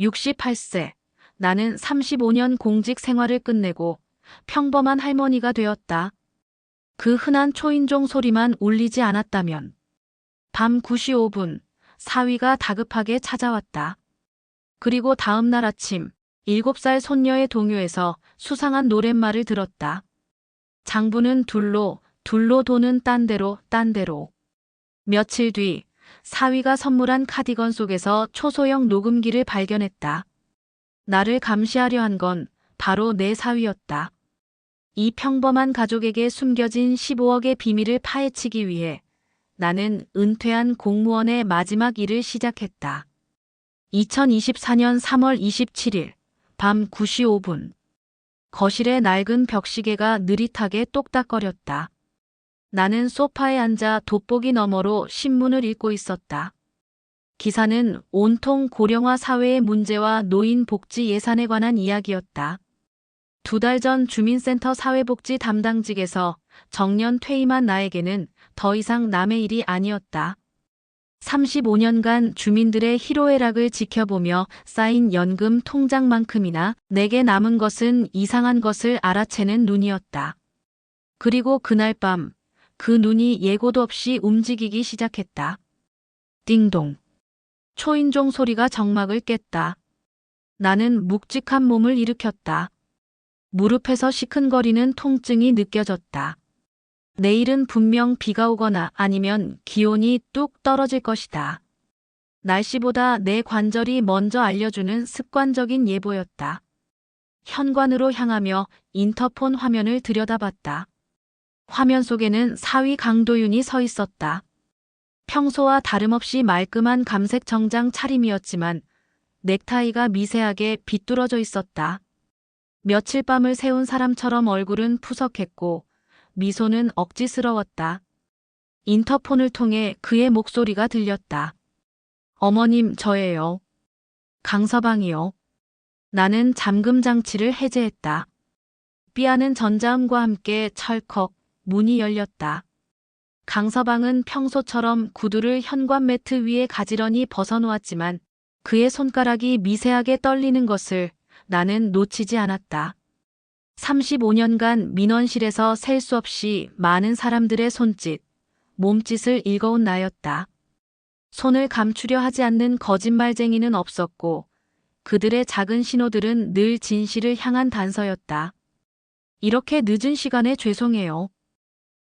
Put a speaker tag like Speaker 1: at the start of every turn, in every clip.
Speaker 1: 68세. 나는 35년 공직 생활을 끝내고 평범한 할머니가 되었다. 그 흔한 초인종 소리만 울리지 않았다면. 밤 9시 5분, 사위가 다급하게 찾아왔다. 그리고 다음 날 아침, 7살 손녀의 동요에서 수상한 노랫말을 들었다. 장부는 둘로 도는 딴 데로, 딴 데로. 며칠 뒤, 사위가 선물한 카디건 속에서 초소형 녹음기를 발견했다. 나를 감시하려 한 건 바로 내 사위였다. 이 평범한 가족에게 숨겨진 15억의 비밀을 파헤치기 위해 나는 은퇴한 공무원의 마지막 일을 시작했다. 2024년 3월 27일 밤 9시 5분. 거실의 낡은 벽시계가 느릿하게 똑딱거렸다. 나는 소파에 앉아 돋보기 너머로 신문을 읽고 있었다. 기사는 온통 고령화 사회의 문제와 노인 복지 예산에 관한 이야기였다. 2달 전 주민센터 사회복지 담당직에서 정년 퇴임한 나에게는 더 이상 남의 일이 아니었다. 35년간 주민들의 희로애락을 지켜보며 쌓인 연금 통장만큼이나 내게 남은 것은 이상한 것을 알아채는 눈이었다. 그리고 그날 밤, 그 눈이 예고도 없이 움직이기 시작했다. 띵동. 초인종 소리가 정막을 깼다. 나는 묵직한 몸을 일으켰다. 무릎에서 시큰거리는 통증이 느껴졌다. 내일은 분명 비가 오거나 아니면 기온이 뚝 떨어질 것이다. 날씨보다 내 관절이 먼저 알려주는 습관적인 예보였다. 현관으로 향하며 인터폰 화면을 들여다봤다. 화면 속에는 사위 강도윤이 서 있었다. 평소와 다름없이 말끔한 감색 정장 차림이었지만 넥타이가 미세하게 비뚤어져 있었다. 며칠 밤을 새운 사람처럼 얼굴은 푸석했고 미소는 억지스러웠다. 인터폰을 통해 그의 목소리가 들렸다. 어머님, 저예요. 강서방이요. 나는 잠금 장치를 해제했다. 삐하는 전자음과 함께 철컥 문이 열렸다. 강서방은 평소처럼 구두를 현관 매트 위에 가지런히 벗어놓았지만 그의 손가락이 미세하게 떨리는 것을 나는 놓치지 않았다. 35년간 민원실에서 셀 수 없이 많은 사람들의 손짓, 몸짓을 읽어온 나였다. 손을 감추려 하지 않는 거짓말쟁이는 없었고 그들의 작은 신호들은 늘 진실을 향한 단서였다. 이렇게 늦은 시간에 죄송해요.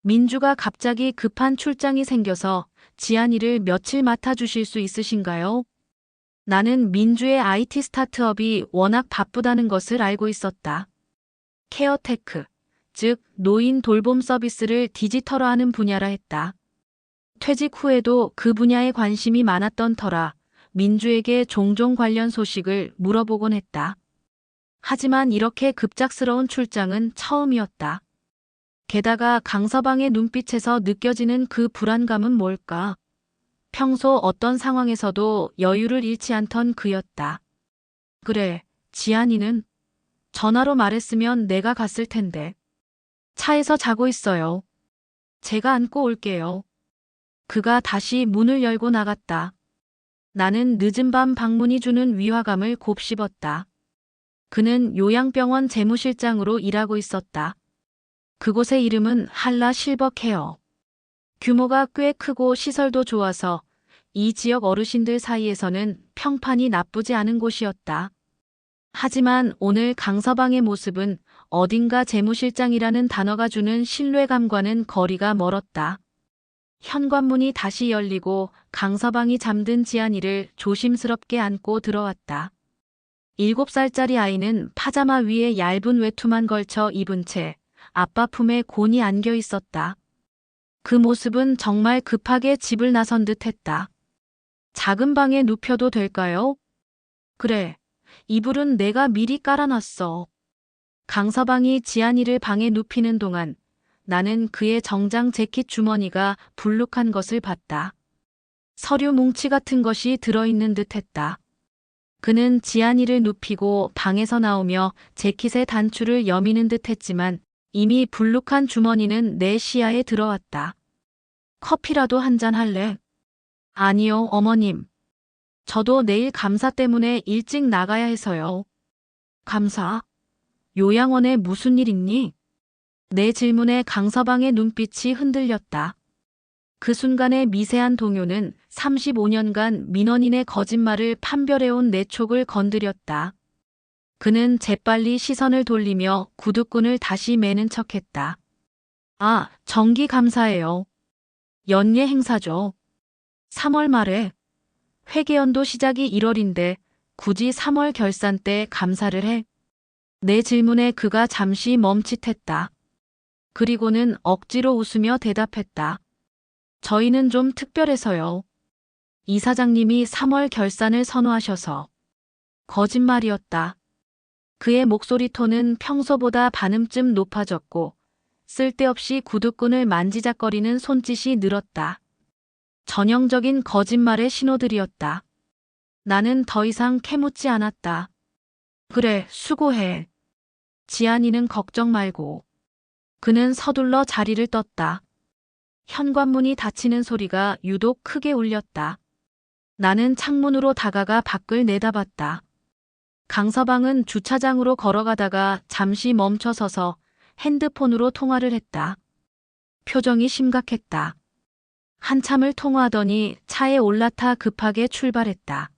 Speaker 1: 민주가 갑자기 급한 출장이 생겨서 지안이를 며칠 맡아주실 수 있으신가요? 나는 민주의 IT 스타트업이 워낙 바쁘다는 것을 알고 있었다. 케어테크, 즉 노인 돌봄 서비스를 디지털화하는 분야라 했다. 퇴직 후에도 그 분야에 관심이 많았던 터라 민주에게 종종 관련 소식을 물어보곤 했다. 하지만 이렇게 급작스러운 출장은 처음이었다. 게다가 강서방의 눈빛에서 느껴지는 그 불안감은 뭘까? 평소 어떤 상황에서도 여유를 잃지 않던 그였다. 그래, 지안이는? 전화로 말했으면 내가 갔을 텐데. 차에서 자고 있어요. 제가 안고 올게요. 그가 다시 문을 열고 나갔다. 나는 늦은 밤 방문이 주는 위화감을 곱씹었다. 그는 요양병원 재무실장으로 일하고 있었다. 그곳의 이름은 한라 실버케어. 규모가 꽤 크고 시설도 좋아서 이 지역 어르신들 사이에서는 평판이 나쁘지 않은 곳이었다. 하지만 오늘 강서방의 모습은 어딘가 재무실장이라는 단어가 주는 신뢰감과는 거리가 멀었다. 현관문이 다시 열리고 강서방이 잠든 지안이를 조심스럽게 안고 들어왔다. 7살짜리 아이는 파자마 위에 얇은 외투만 걸쳐 입은 채 아빠 품에 곤히 안겨 있었다. 그 모습은 정말 급하게 집을 나선 듯 했다. 작은 방에 눕혀도 될까요? 그래, 이불은 내가 미리 깔아놨어. 강서방이 지안이를 방에 눕히는 동안 나는 그의 정장 재킷 주머니가 불룩한 것을 봤다. 서류 뭉치 같은 것이 들어있는 듯 했다. 그는 지안이를 눕히고 방에서 나오며 재킷의 단추를 여미는 듯 했지만 이미 불룩한 주머니는 내 시야에 들어왔다. 커피라도 한잔 할래? 아니요, 어머님. 저도 내일 감사 때문에 일찍 나가야 해서요. 감사? 요양원에 무슨 일 있니? 내 질문에 강서방의 눈빛이 흔들렸다. 그 순간의 미세한 동요는 35년간 민원인의 거짓말을 판별해온 내 촉을 건드렸다. 그는 재빨리 시선을 돌리며 구두끈을 다시 매는 척했다. 아, 정기 감사해요. 연례 행사죠. 3월 말에 회계연도 시작이 1월인데 굳이 3월 결산 때 감사를 해? 내 질문에 그가 잠시 멈칫했다. 그리고는 억지로 웃으며 대답했다. 저희는 좀 특별해서요. 이사장님이 3월 결산을 선호하셔서. 거짓말이었다. 그의 목소리 톤은 평소보다 반음쯤 높아졌고 쓸데없이 구두끈을 만지작거리는 손짓이 늘었다. 전형적인 거짓말의 신호들이었다. 나는 더 이상 캐묻지 않았다. 그래, 수고해. 지안이는 걱정 말고. 그는 서둘러 자리를 떴다. 현관문이 닫히는 소리가 유독 크게 울렸다. 나는 창문으로 다가가 밖을 내다봤다. 강서방은 주차장으로 걸어가다가 잠시 멈춰서서 핸드폰으로 통화를 했다. 표정이 심각했다. 한참을 통화하더니 차에 올라타 급하게 출발했다.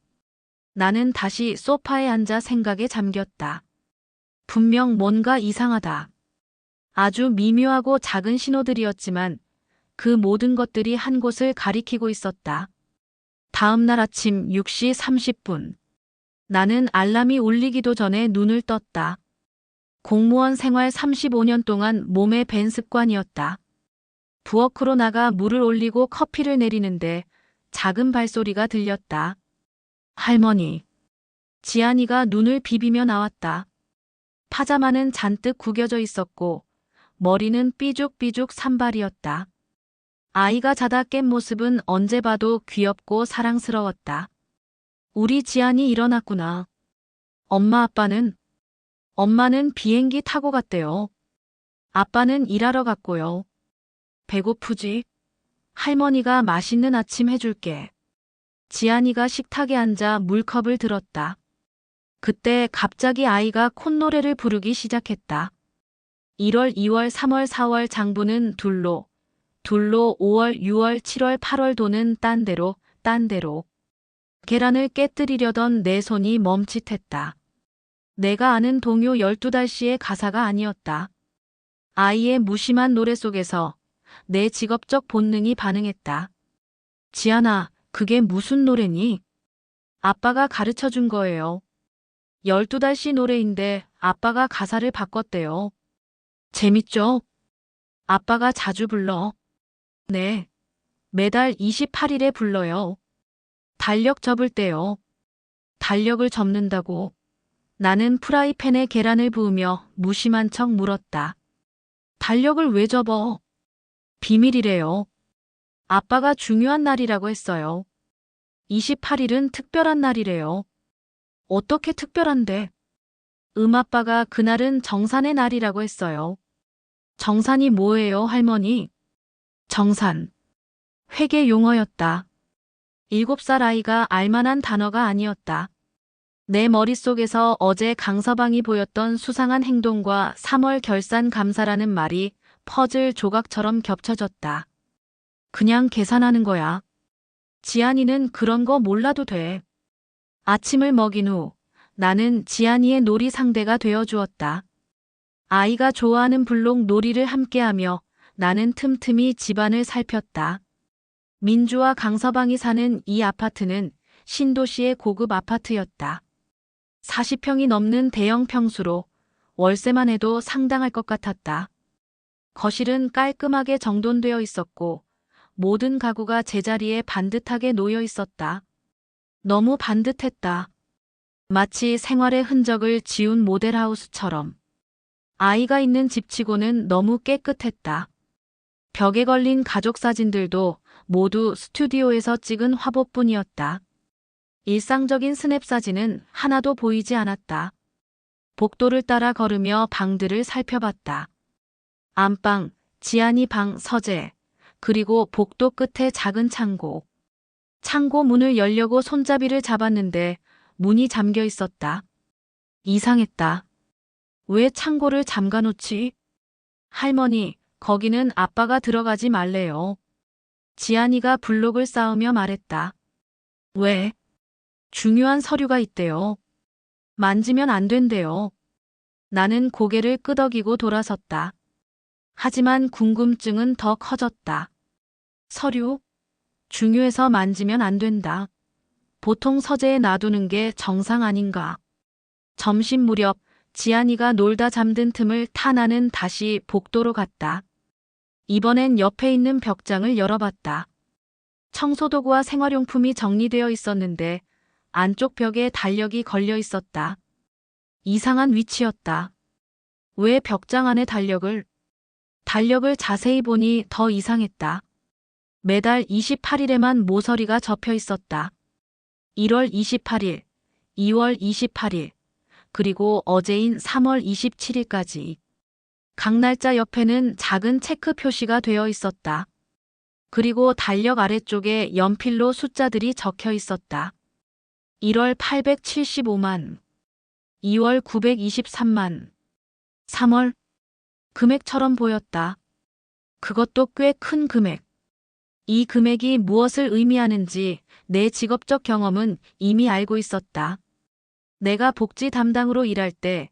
Speaker 1: 나는 다시 소파에 앉아 생각에 잠겼다. 분명 뭔가 이상하다. 아주 미묘하고 작은 신호들이었지만 그 모든 것들이 한 곳을 가리키고 있었다. 다음 날 아침 6시 30분. 나는 알람이 울리기도 전에 눈을 떴다. 공무원 생활 35년 동안 몸에 밴 습관이었다. 부엌으로 나가 물을 올리고 커피를 내리는데 작은 발소리가 들렸다. 할머니. 지안이가 눈을 비비며 나왔다. 파자마는 잔뜩 구겨져 있었고 머리는 삐죽삐죽 산발이었다. 아이가 자다 깬 모습은 언제 봐도 귀엽고 사랑스러웠다. 우리 지안이 일어났구나. 엄마 아빠는? 엄마는 비행기 타고 갔대요. 아빠는 일하러 갔고요. 배고프지? 할머니가 맛있는 아침 해줄게. 지안이가 식탁에 앉아 물컵을 들었다. 그때 갑자기 아이가 콧노래를 부르기 시작했다. 1월, 2월, 3월, 4월 장부는 둘로 5월, 6월, 7월, 8월 도는 딴 데로, 딴 데로. 계란을 깨뜨리려던 내 손이 멈칫했다. 내가 아는 동요 12달씨의 가사가 아니었다. 아이의 무심한 노래 속에서 내 직업적 본능이 반응했다. 지안아, 그게 무슨 노래니? 아빠가 가르쳐 준 거예요. 12달씨 노래인데 아빠가 가사를 바꿨대요. 재밌죠? 아빠가 자주 불러. 네. 매달 28일에 불러요. 달력 접을 때요. 달력을 접는다고. 나는 프라이팬에 계란을 부으며 무심한 척 물었다. 달력을 왜 접어? 비밀이래요. 아빠가 중요한 날이라고 했어요. 28일은 특별한 날이래요. 어떻게 특별한데? 아빠가 그날은 정산의 날이라고 했어요. 정산이 뭐예요, 할머니? 정산. 회계 용어였다. 7살 아이가 알만한 단어가 아니었다. 내 머릿속에서 어제 강서방이 보였던 수상한 행동과 3월 결산 감사라는 말이 퍼즐 조각처럼 겹쳐졌다. 그냥 계산하는 거야. 지안이는 그런 거 몰라도 돼. 아침을 먹인 후 나는 지안이의 놀이 상대가 되어 주었다. 아이가 좋아하는 블록 놀이를 함께하며 나는 틈틈이 집안을 살폈다. 민주와 강서방이 사는 이 아파트는 신도시의 고급 아파트였다. 40평이 넘는 대형 평수로 월세만 해도 상당할 것 같았다. 거실은 깔끔하게 정돈되어 있었고 모든 가구가 제자리에 반듯하게 놓여 있었다. 너무 반듯했다. 마치 생활의 흔적을 지운 모델하우스처럼. 아이가 있는 집치고는 너무 깨끗했다. 벽에 걸린 가족 사진들도 모두 스튜디오에서 찍은 화보뿐이었다. 일상적인 스냅 사진은 하나도 보이지 않았다. 복도를 따라 걸으며 방들을 살펴봤다. 안방, 지안이 방, 서재, 그리고 복도 끝에 작은 창고. 창고 문을 열려고 손잡이를 잡았는데 문이 잠겨 있었다. 이상했다. 왜 창고를 잠가놓지? 할머니, 거기는 아빠가 들어가지 말래요. 지안이가 블록을 쌓으며 말했다. 왜? 중요한 서류가 있대요. 만지면 안 된대요. 나는 고개를 끄덕이고 돌아섰다. 하지만 궁금증은 더 커졌다. 서류? 중요해서 만지면 안 된다. 보통 서재에 놔두는 게 정상 아닌가. 점심 무렵 지안이가 놀다 잠든 틈을 타 나는 다시 복도로 갔다. 이번엔 옆에 있는 벽장을 열어봤다. 청소도구와 생활용품이 정리되어 있었는데 안쪽 벽에 달력이 걸려 있었다. 이상한 위치였다. 왜 벽장 안에 달력을 자세히 보니 더 이상했다. 매달 28일에만 모서리가 접혀 있었다. 1월 28일, 2월 28일, 그리고 어제인 3월 27일까지. 각 날짜 옆에는 작은 체크 표시가 되어 있었다. 그리고 달력 아래쪽에 연필로 숫자들이 적혀 있었다. 1월 875만, 2월 923만, 3월 금액처럼 보였다. 그것도 꽤 큰 금액. 이 금액이 무엇을 의미하는지 내 직업적 경험은 이미 알고 있었다. 내가 복지 담당으로 일할 때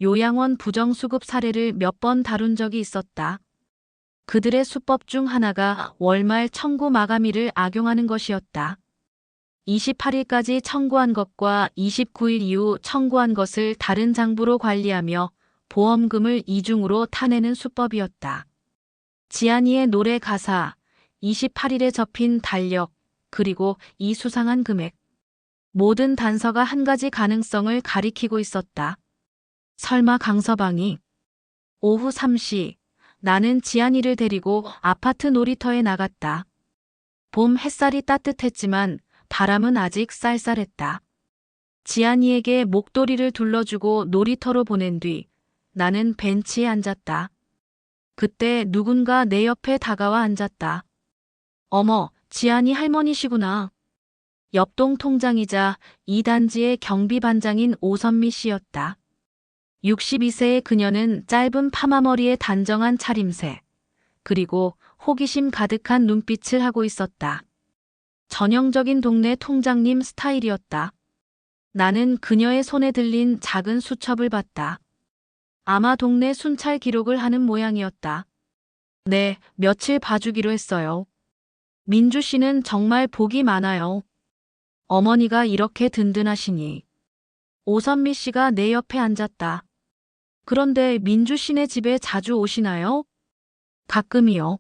Speaker 1: 요양원 부정수급 사례를 몇 번 다룬 적이 있었다. 그들의 수법 중 하나가 월말 청구 마감일을 악용하는 것이었다. 28일까지 청구한 것과 29일 이후 청구한 것을 다른 장부로 관리하며 보험금을 이중으로 타내는 수법이었다. 지안이의 노래 가사, 28일에 접힌 달력, 그리고 이 수상한 금액. 모든 단서가 한 가지 가능성을 가리키고 있었다. 설마 강서방이. 오후 3시, 나는 지안이를 데리고 아파트 놀이터에 나갔다. 봄 햇살이 따뜻했지만 바람은 아직 쌀쌀했다. 지안이에게 목도리를 둘러주고 놀이터로 보낸 뒤 나는 벤치에 앉았다. 그때 누군가 내 옆에 다가와 앉았다. 어머, 지안이 할머니시구나. 옆동 통장이자 이 단지의 경비반장인 오선미 씨였다. 62세의 그녀는 짧은 파마머리에 단정한 차림새, 그리고 호기심 가득한 눈빛을 하고 있었다. 전형적인 동네 통장님 스타일이었다. 나는 그녀의 손에 들린 작은 수첩을 봤다. 아마 동네 순찰 기록을 하는 모양이었다. 네, 며칠 봐주기로 했어요. 민주 씨는 정말 복이 많아요. 어머니가 이렇게 든든하시니. 오선미 씨가 내 옆에 앉았다. 그런데 민주 씨네 집에 자주 오시나요? 가끔이요.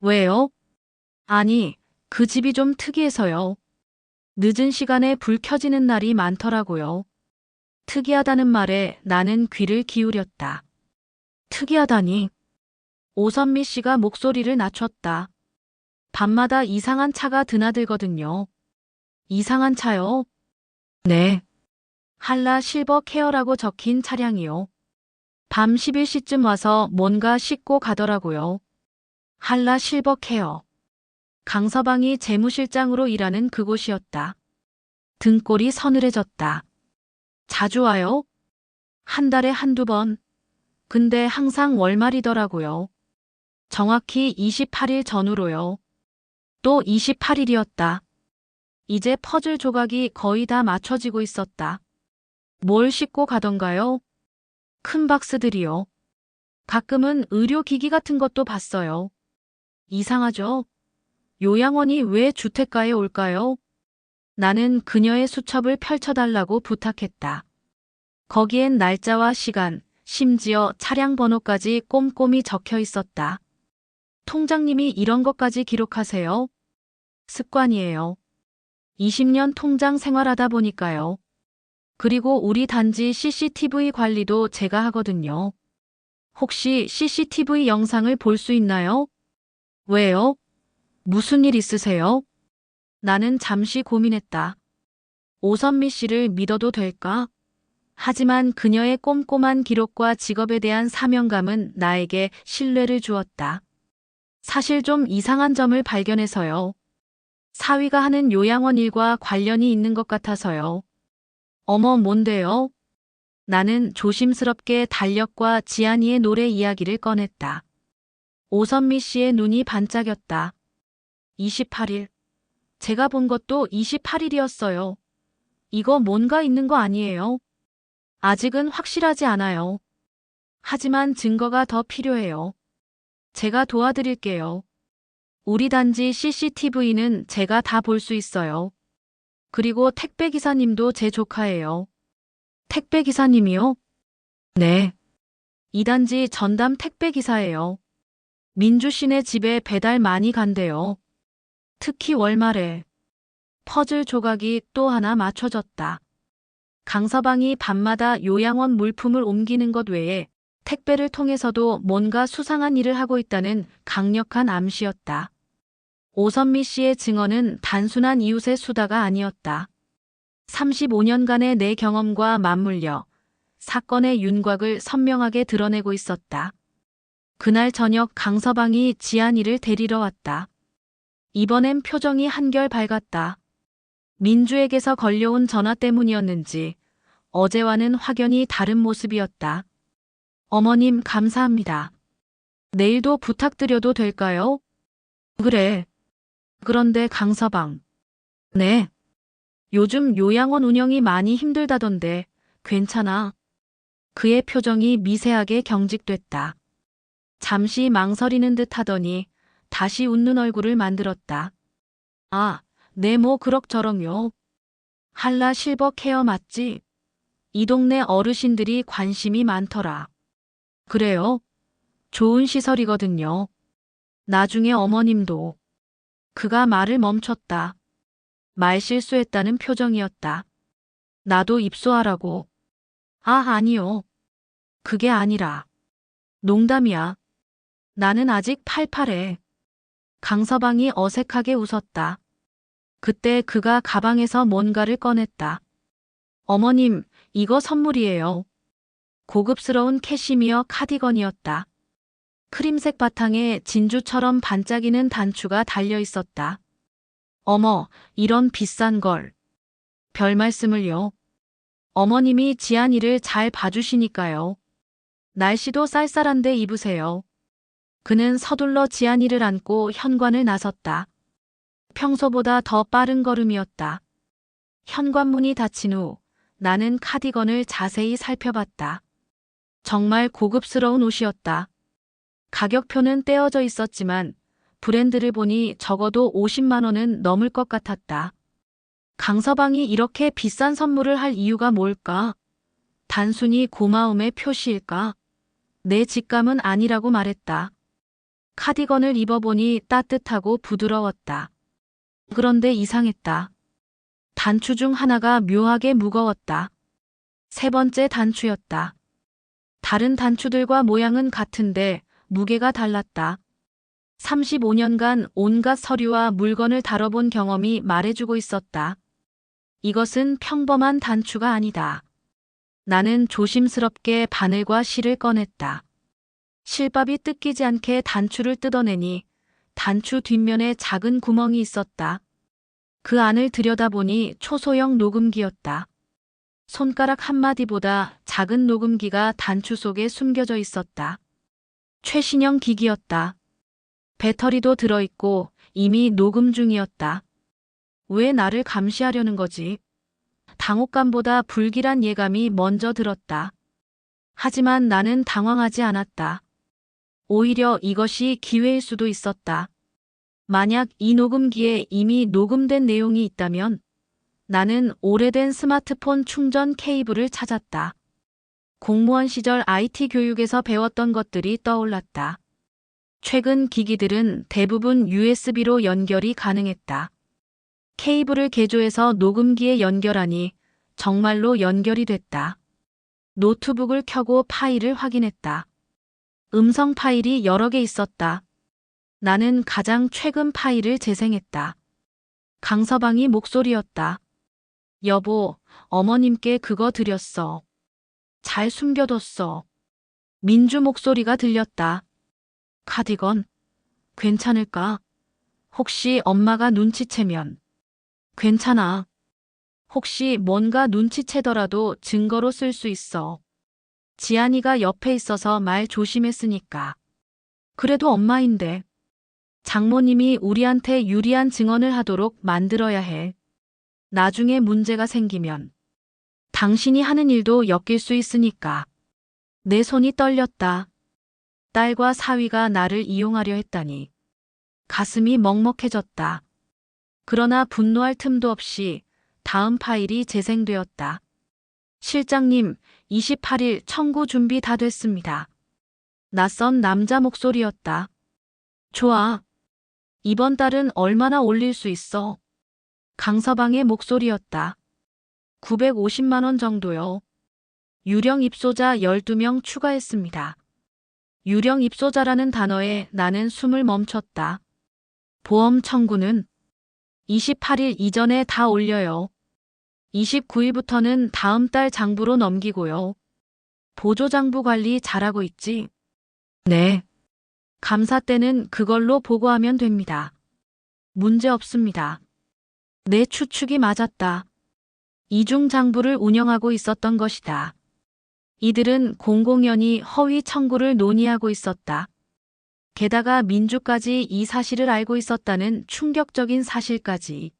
Speaker 1: 왜요? 아니, 그 집이 좀 특이해서요. 늦은 시간에 불 켜지는 날이 많더라고요. 특이하다는 말에 나는 귀를 기울였다. 특이하다니. 오선미 씨가 목소리를 낮췄다. 밤마다 이상한 차가 드나들거든요. 이상한 차요? 네. 한라 실버 케어라고 적힌 차량이요. 밤 11시쯤 와서 뭔가 싣고 가더라고요. 한라 실버 케어. 강서방이 재무실장으로 일하는 그곳이었다. 등골이 서늘해졌다. 자주 와요? 한 달에 한두 번. 근데 항상 월말이더라고요. 정확히 28일 전후로요. 또 28일이었다. 이제 퍼즐 조각이 거의 다 맞춰지고 있었다. 뭘 싣고 가던가요? 큰 박스들이요. 가끔은 의료기기 같은 것도 봤어요. 이상하죠? 요양원이 왜 주택가에 올까요? 나는 그녀의 수첩을 펼쳐달라고 부탁했다. 거기엔 날짜와 시간, 심지어 차량 번호까지 꼼꼼히 적혀 있었다. 통장님이 이런 것까지 기록하세요? 습관이에요. 20년 통장 생활하다 보니까요. 그리고 우리 단지 CCTV 관리도 제가 하거든요. 혹시 CCTV 영상을 볼 수 있나요? 왜요? 무슨 일 있으세요? 나는 잠시 고민했다. 오선미 씨를 믿어도 될까? 하지만 그녀의 꼼꼼한 기록과 직업에 대한 사명감은 나에게 신뢰를 주었다. 사실 좀 이상한 점을 발견해서요. 사위가 하는 요양원 일과 관련이 있는 것 같아서요. 어머, 뭔데요? 나는 조심스럽게 달력과 지안이의 노래 이야기를 꺼냈다. 오선미 씨의 눈이 반짝였다. 28일. 제가 본 것도 28일이었어요. 이거 뭔가 있는 거 아니에요? 아직은 확실하지 않아요. 하지만 증거가 더 필요해요. 제가 도와드릴게요. 우리 단지 CCTV는 제가 다 볼 수 있어요. 그리고 택배기사님도 제 조카예요. 택배기사님이요? 네. 이 단지 전담 택배기사예요. 민주 씨네 집에 배달 많이 간대요. 특히 월말에. 퍼즐 조각이 또 하나 맞춰졌다. 강서방이 밤마다 요양원 물품을 옮기는 것 외에 택배를 통해서도 뭔가 수상한 일을 하고 있다는 강력한 암시였다. 오선미 씨의 증언은 단순한 이웃의 수다가 아니었다. 35년간의 내 경험과 맞물려 사건의 윤곽을 선명하게 드러내고 있었다. 그날 저녁 강서방이 지안이를 데리러 왔다. 이번엔 표정이 한결 밝았다. 민주에게서 걸려온 전화 때문이었는지 어제와는 확연히 다른 모습이었다. 어머님, 감사합니다. 내일도 부탁드려도 될까요? 그래. 그런데 강서방. 네. 요즘 요양원 운영이 많이 힘들다던데 괜찮아? 그의 표정이 미세하게 경직됐다. 잠시 망설이는 듯 하더니 다시 웃는 얼굴을 만들었다. 아, 네, 뭐 그럭저럭요. 한라 실버 케어 맞지? 이 동네 어르신들이 관심이 많더라. 그래요? 좋은 시설이거든요. 나중에 어머님도. 그가 말을 멈췄다. 말실수했다는 표정이었다. 나도 입소하라고. 아, 아니요. 그게 아니라. 농담이야. 나는 아직 팔팔해. 강서방이 어색하게 웃었다. 그때 그가 가방에서 뭔가를 꺼냈다. 어머님, 이거 선물이에요. 고급스러운 캐시미어 카디건이었다. 크림색 바탕에 진주처럼 반짝이는 단추가 달려 있었다. 어머, 이런 비싼 걸. 별 말씀을요. 어머님이 지안이를 잘 봐주시니까요. 날씨도 쌀쌀한데 입으세요. 그는 서둘러 지안이를 안고 현관을 나섰다. 평소보다 더 빠른 걸음이었다. 현관문이 닫힌 후 나는 카디건을 자세히 살펴봤다. 정말 고급스러운 옷이었다. 가격표는 떼어져 있었지만 브랜드를 보니 적어도 50만 원은 넘을 것 같았다. 강서방이 이렇게 비싼 선물을 할 이유가 뭘까? 단순히 고마움의 표시일까? 내 직감은 아니라고 말했다. 카디건을 입어보니 따뜻하고 부드러웠다. 그런데 이상했다. 단추 중 하나가 묘하게 무거웠다. 세 번째 단추였다. 다른 단추들과 모양은 같은데 무게가 달랐다. 35년간 온갖 서류와 물건을 다뤄본 경험이 말해주고 있었다. 이것은 평범한 단추가 아니다. 나는 조심스럽게 바늘과 실을 꺼냈다. 실밥이 뜯기지 않게 단추를 뜯어내니 단추 뒷면에 작은 구멍이 있었다. 그 안을 들여다보니 초소형 녹음기였다. 손가락 한마디보다 작은 녹음기가 단추 속에 숨겨져 있었다. 최신형 기기였다. 배터리도 들어있고 이미 녹음 중이었다. 왜 나를 감시하려는 거지? 당혹감보다 불길한 예감이 먼저 들었다. 하지만 나는 당황하지 않았다. 오히려 이것이 기회일 수도 있었다. 만약 이 녹음기에 이미 녹음된 내용이 있다면 나는 오래된 스마트폰 충전 케이블을 찾았다. 공무원 시절 IT 교육에서 배웠던 것들이 떠올랐다. 최근 기기들은 대부분 USB로 연결이 가능했다. 케이블을 개조해서 녹음기에 연결하니 정말로 연결이 됐다. 노트북을 켜고 파일을 확인했다. 음성 파일이 여러 개 있었다. 나는 가장 최근 파일을 재생했다. 강서방이 목소리였다. 여보, 어머님께 그거 드렸어. 잘 숨겨뒀어. 민주 목소리가 들렸다. 카디건, 괜찮을까? 혹시 엄마가 눈치채면. 괜찮아. 혹시 뭔가 눈치채더라도 증거로 쓸 수 있어. 지안이가 옆에 있어서 말 조심했으니까. 그래도 엄마인데. 장모님이 우리한테 유리한 증언을 하도록 만들어야 해. 나중에 문제가 생기면 당신이 하는 일도 엮일 수 있으니까. 내 손이 떨렸다. 딸과 사위가 나를 이용하려 했다니. 가슴이 먹먹해졌다. 그러나 분노할 틈도 없이 다음 파일이 재생되었다. 실장님, 28일 청구 준비 다 됐습니다. 낯선 남자 목소리였다. 좋아. 이번 달은 얼마나 올릴 수 있어? 강서방의 목소리였다. 950만 원 정도요. 유령 입소자 12명 추가했습니다. 유령 입소자라는 단어에 나는 숨을 멈췄다. 보험 청구는 28일 이전에 다 올려요. 29일부터는 다음 달 장부로 넘기고요. 보조장부 관리 잘하고 있지? 네. 감사 때는 그걸로 보고하면 됩니다. 문제 없습니다. 내 추측이 맞았다. 이중 장부를 운영하고 있었던 것이다. 이들은 공공연히 허위 청구를 논의하고 있었다. 게다가 민주까지 이 사실을 알고 있었다는 충격적인 사실까지.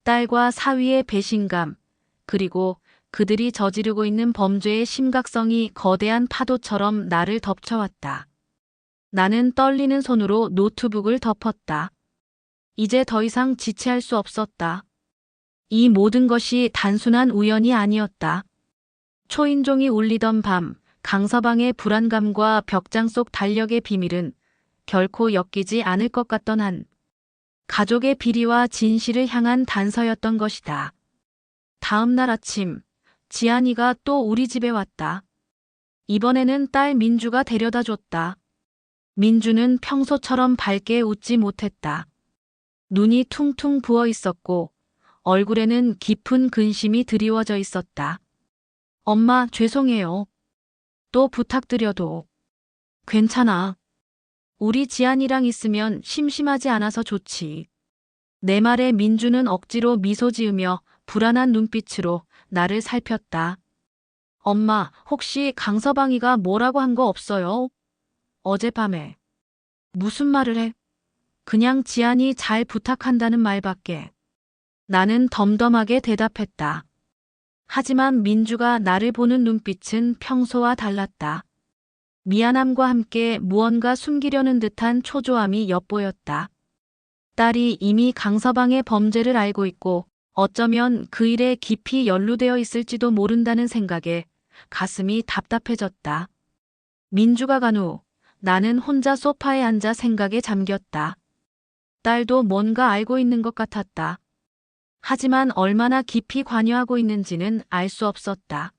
Speaker 1: 딸과 사위의 배신감, 그리고 그들이 저지르고 있는 범죄의 심각성이 거대한 파도처럼 나를 덮쳐왔다. 나는 떨리는 손으로 노트북을 덮었다. 이제 더 이상 지체할 수 없었다. 이 모든 것이 단순한 우연이 아니었다. 초인종이 울리던 밤, 강서방의 불안감과 벽장 속 달력의 비밀은 결코 엮이지 않을 것 같던 한 가족의 비리와 진실을 향한 단서였던 것이다. 다음 날 아침, 지안이가 또 우리 집에 왔다. 이번에는 딸 민주가 데려다 줬다. 민주는 평소처럼 밝게 웃지 못했다. 눈이 퉁퉁 부어 있었고 얼굴에는 깊은 근심이 드리워져 있었다. 엄마, 죄송해요. 또 부탁드려도. 괜찮아. 우리 지안이랑 있으면 심심하지 않아서 좋지. 내 말에 민주는 억지로 미소 지으며 불안한 눈빛으로 나를 살폈다. 엄마, 혹시 강서방이가 뭐라고 한 거 없어요? 어젯밤에. 무슨 말을 해? 그냥 지안이 잘 부탁한다는 말밖에. 나는 덤덤하게 대답했다. 하지만 민주가 나를 보는 눈빛은 평소와 달랐다. 미안함과 함께 무언가 숨기려는 듯한 초조함이 엿보였다. 딸이 이미 강서방의 범죄를 알고 있고 어쩌면 그 일에 깊이 연루되어 있을지도 모른다는 생각에 가슴이 답답해졌다. 민주가 간 후 나는 혼자 소파에 앉아 생각에 잠겼다. 딸도 뭔가 알고 있는 것 같았다. 하지만 얼마나 깊이 관여하고 있는지는 알 수 없었다.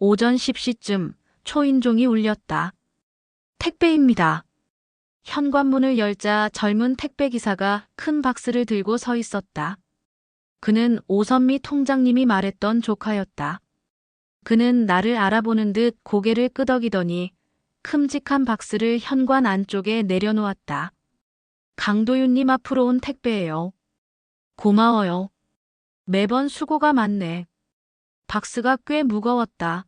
Speaker 1: 오전 10시쯤 초인종이 울렸다. 택배입니다. 현관문을 열자 젊은 택배기사가 큰 박스를 들고 서 있었다. 그는 오선미 통장님이 말했던 조카였다. 그는 나를 알아보는 듯 고개를 끄덕이더니 큼직한 박스를 현관 안쪽에 내려놓았다. 강도윤님 앞으로 온 택배예요. 고마워요. 매번 수고가 많네. 박스가 꽤 무거웠다.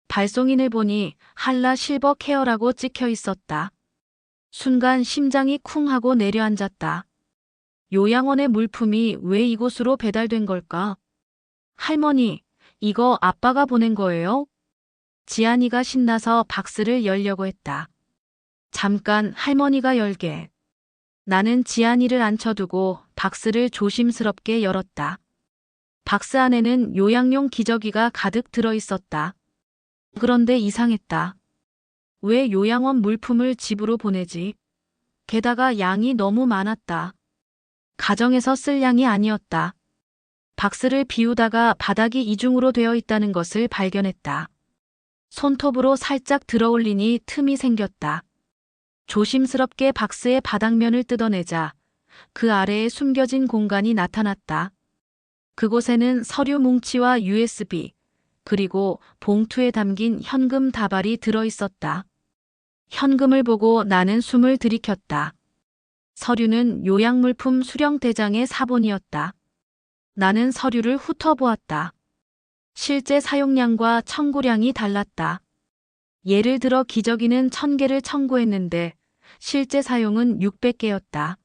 Speaker 1: 발송인을 보니 한라 실버 케어라고 찍혀 있었다. 순간 심장이 쿵 하고 내려앉았다. 요양원의 물품이 왜 이곳으로 배달된 걸까? 할머니, 이거 아빠가 보낸 거예요? 지안이가 신나서 박스를 열려고 했다. 잠깐 할머니가 열게. 나는 지안이를 앉혀두고 박스를 조심스럽게 열었다. 박스 안에는 요양용 기저귀가 가득 들어 있었다. 그런데 이상했다. 왜 요양원 물품을 집으로 보내지? 게다가 양이 너무 많았다. 가정에서 쓸 양이 아니었다. 박스를 비우다가 바닥이 이중으로 되어 있다는 것을 발견했다. 손톱으로 살짝 들어올리니 틈이 생겼다. 조심스럽게 박스의 바닥면을 뜯어내자 그 아래에 숨겨진 공간이 나타났다. 그곳에는 서류 뭉치와 USB, 그리고 봉투에 담긴 현금 다발이 들어 있었다. 현금을 보고 나는 숨을 들이켰다. 서류는 요약물품 수령대장의 사본이었다. 나는 서류를 훑어보았다. 실제 사용량과 청구량이 달랐다. 예를 들어 기저귀는 1000개를 청구했는데 실제 사용은 600개였다.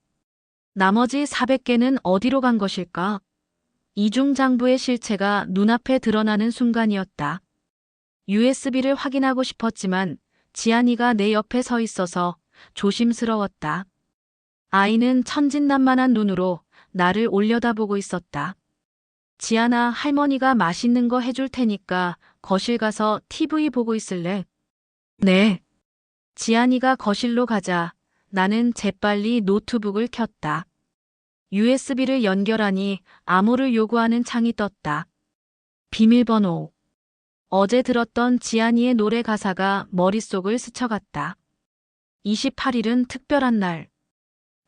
Speaker 1: 나머지 400개는 어디로 간 것일까? 이중장부의 실체가 눈앞에 드러나는 순간이었다. USB를 확인하고 싶었지만 지안이가 내 옆에 서 있어서 조심스러웠다. 아이는 천진난만한 눈으로 나를 올려다보고 있었다. 지안아, 할머니가 맛있는 거 해줄 테니까 거실 가서 TV 보고 있을래? 네. 지안이가 거실로 가자 나는 재빨리 노트북을 켰다. USB를 연결하니 암호를 요구하는 창이 떴다. 비밀번호. 어제 들었던 지안이의 노래 가사가 머릿속을 스쳐갔다. 28일은 특별한 날.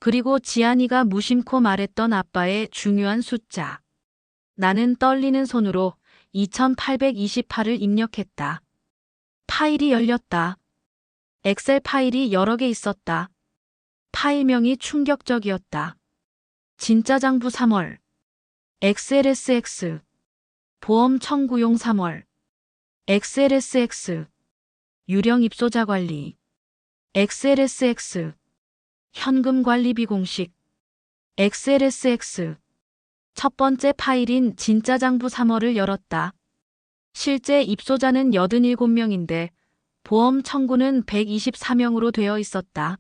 Speaker 1: 그리고 지안이가 무심코 말했던 아빠의 중요한 숫자. 나는 떨리는 손으로 2828을 입력했다. 파일이 열렸다. 엑셀 파일이 여러 개 있었다. 파일명이 충격적이었다. 진짜 장부 3월. XLSX. 보험 청구용 3월. XLSX. 유령 입소자 관리. XLSX. 현금 관리 비공식. XLSX. 첫 번째 파일인 진짜 장부 3월을 열었다. 실제 입소자는 87명인데 보험 청구는 124명으로 되어 있었다.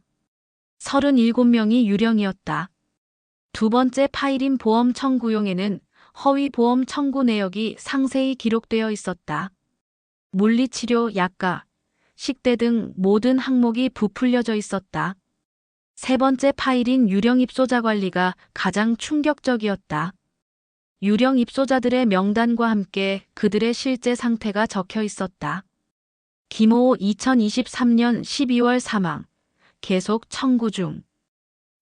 Speaker 1: 37명이 유령이었다. 두 번째 파일인 보험 청구용에는 허위 보험 청구 내역이 상세히 기록되어 있었다. 물리치료, 약가, 식대 등 모든 항목이 부풀려져 있었다. 세 번째 파일인 유령 입소자 관리가 가장 충격적이었다. 유령 입소자들의 명단과 함께 그들의 실제 상태가 적혀 있었다. 김호호 2023년 12월 사망. 계속 청구 중.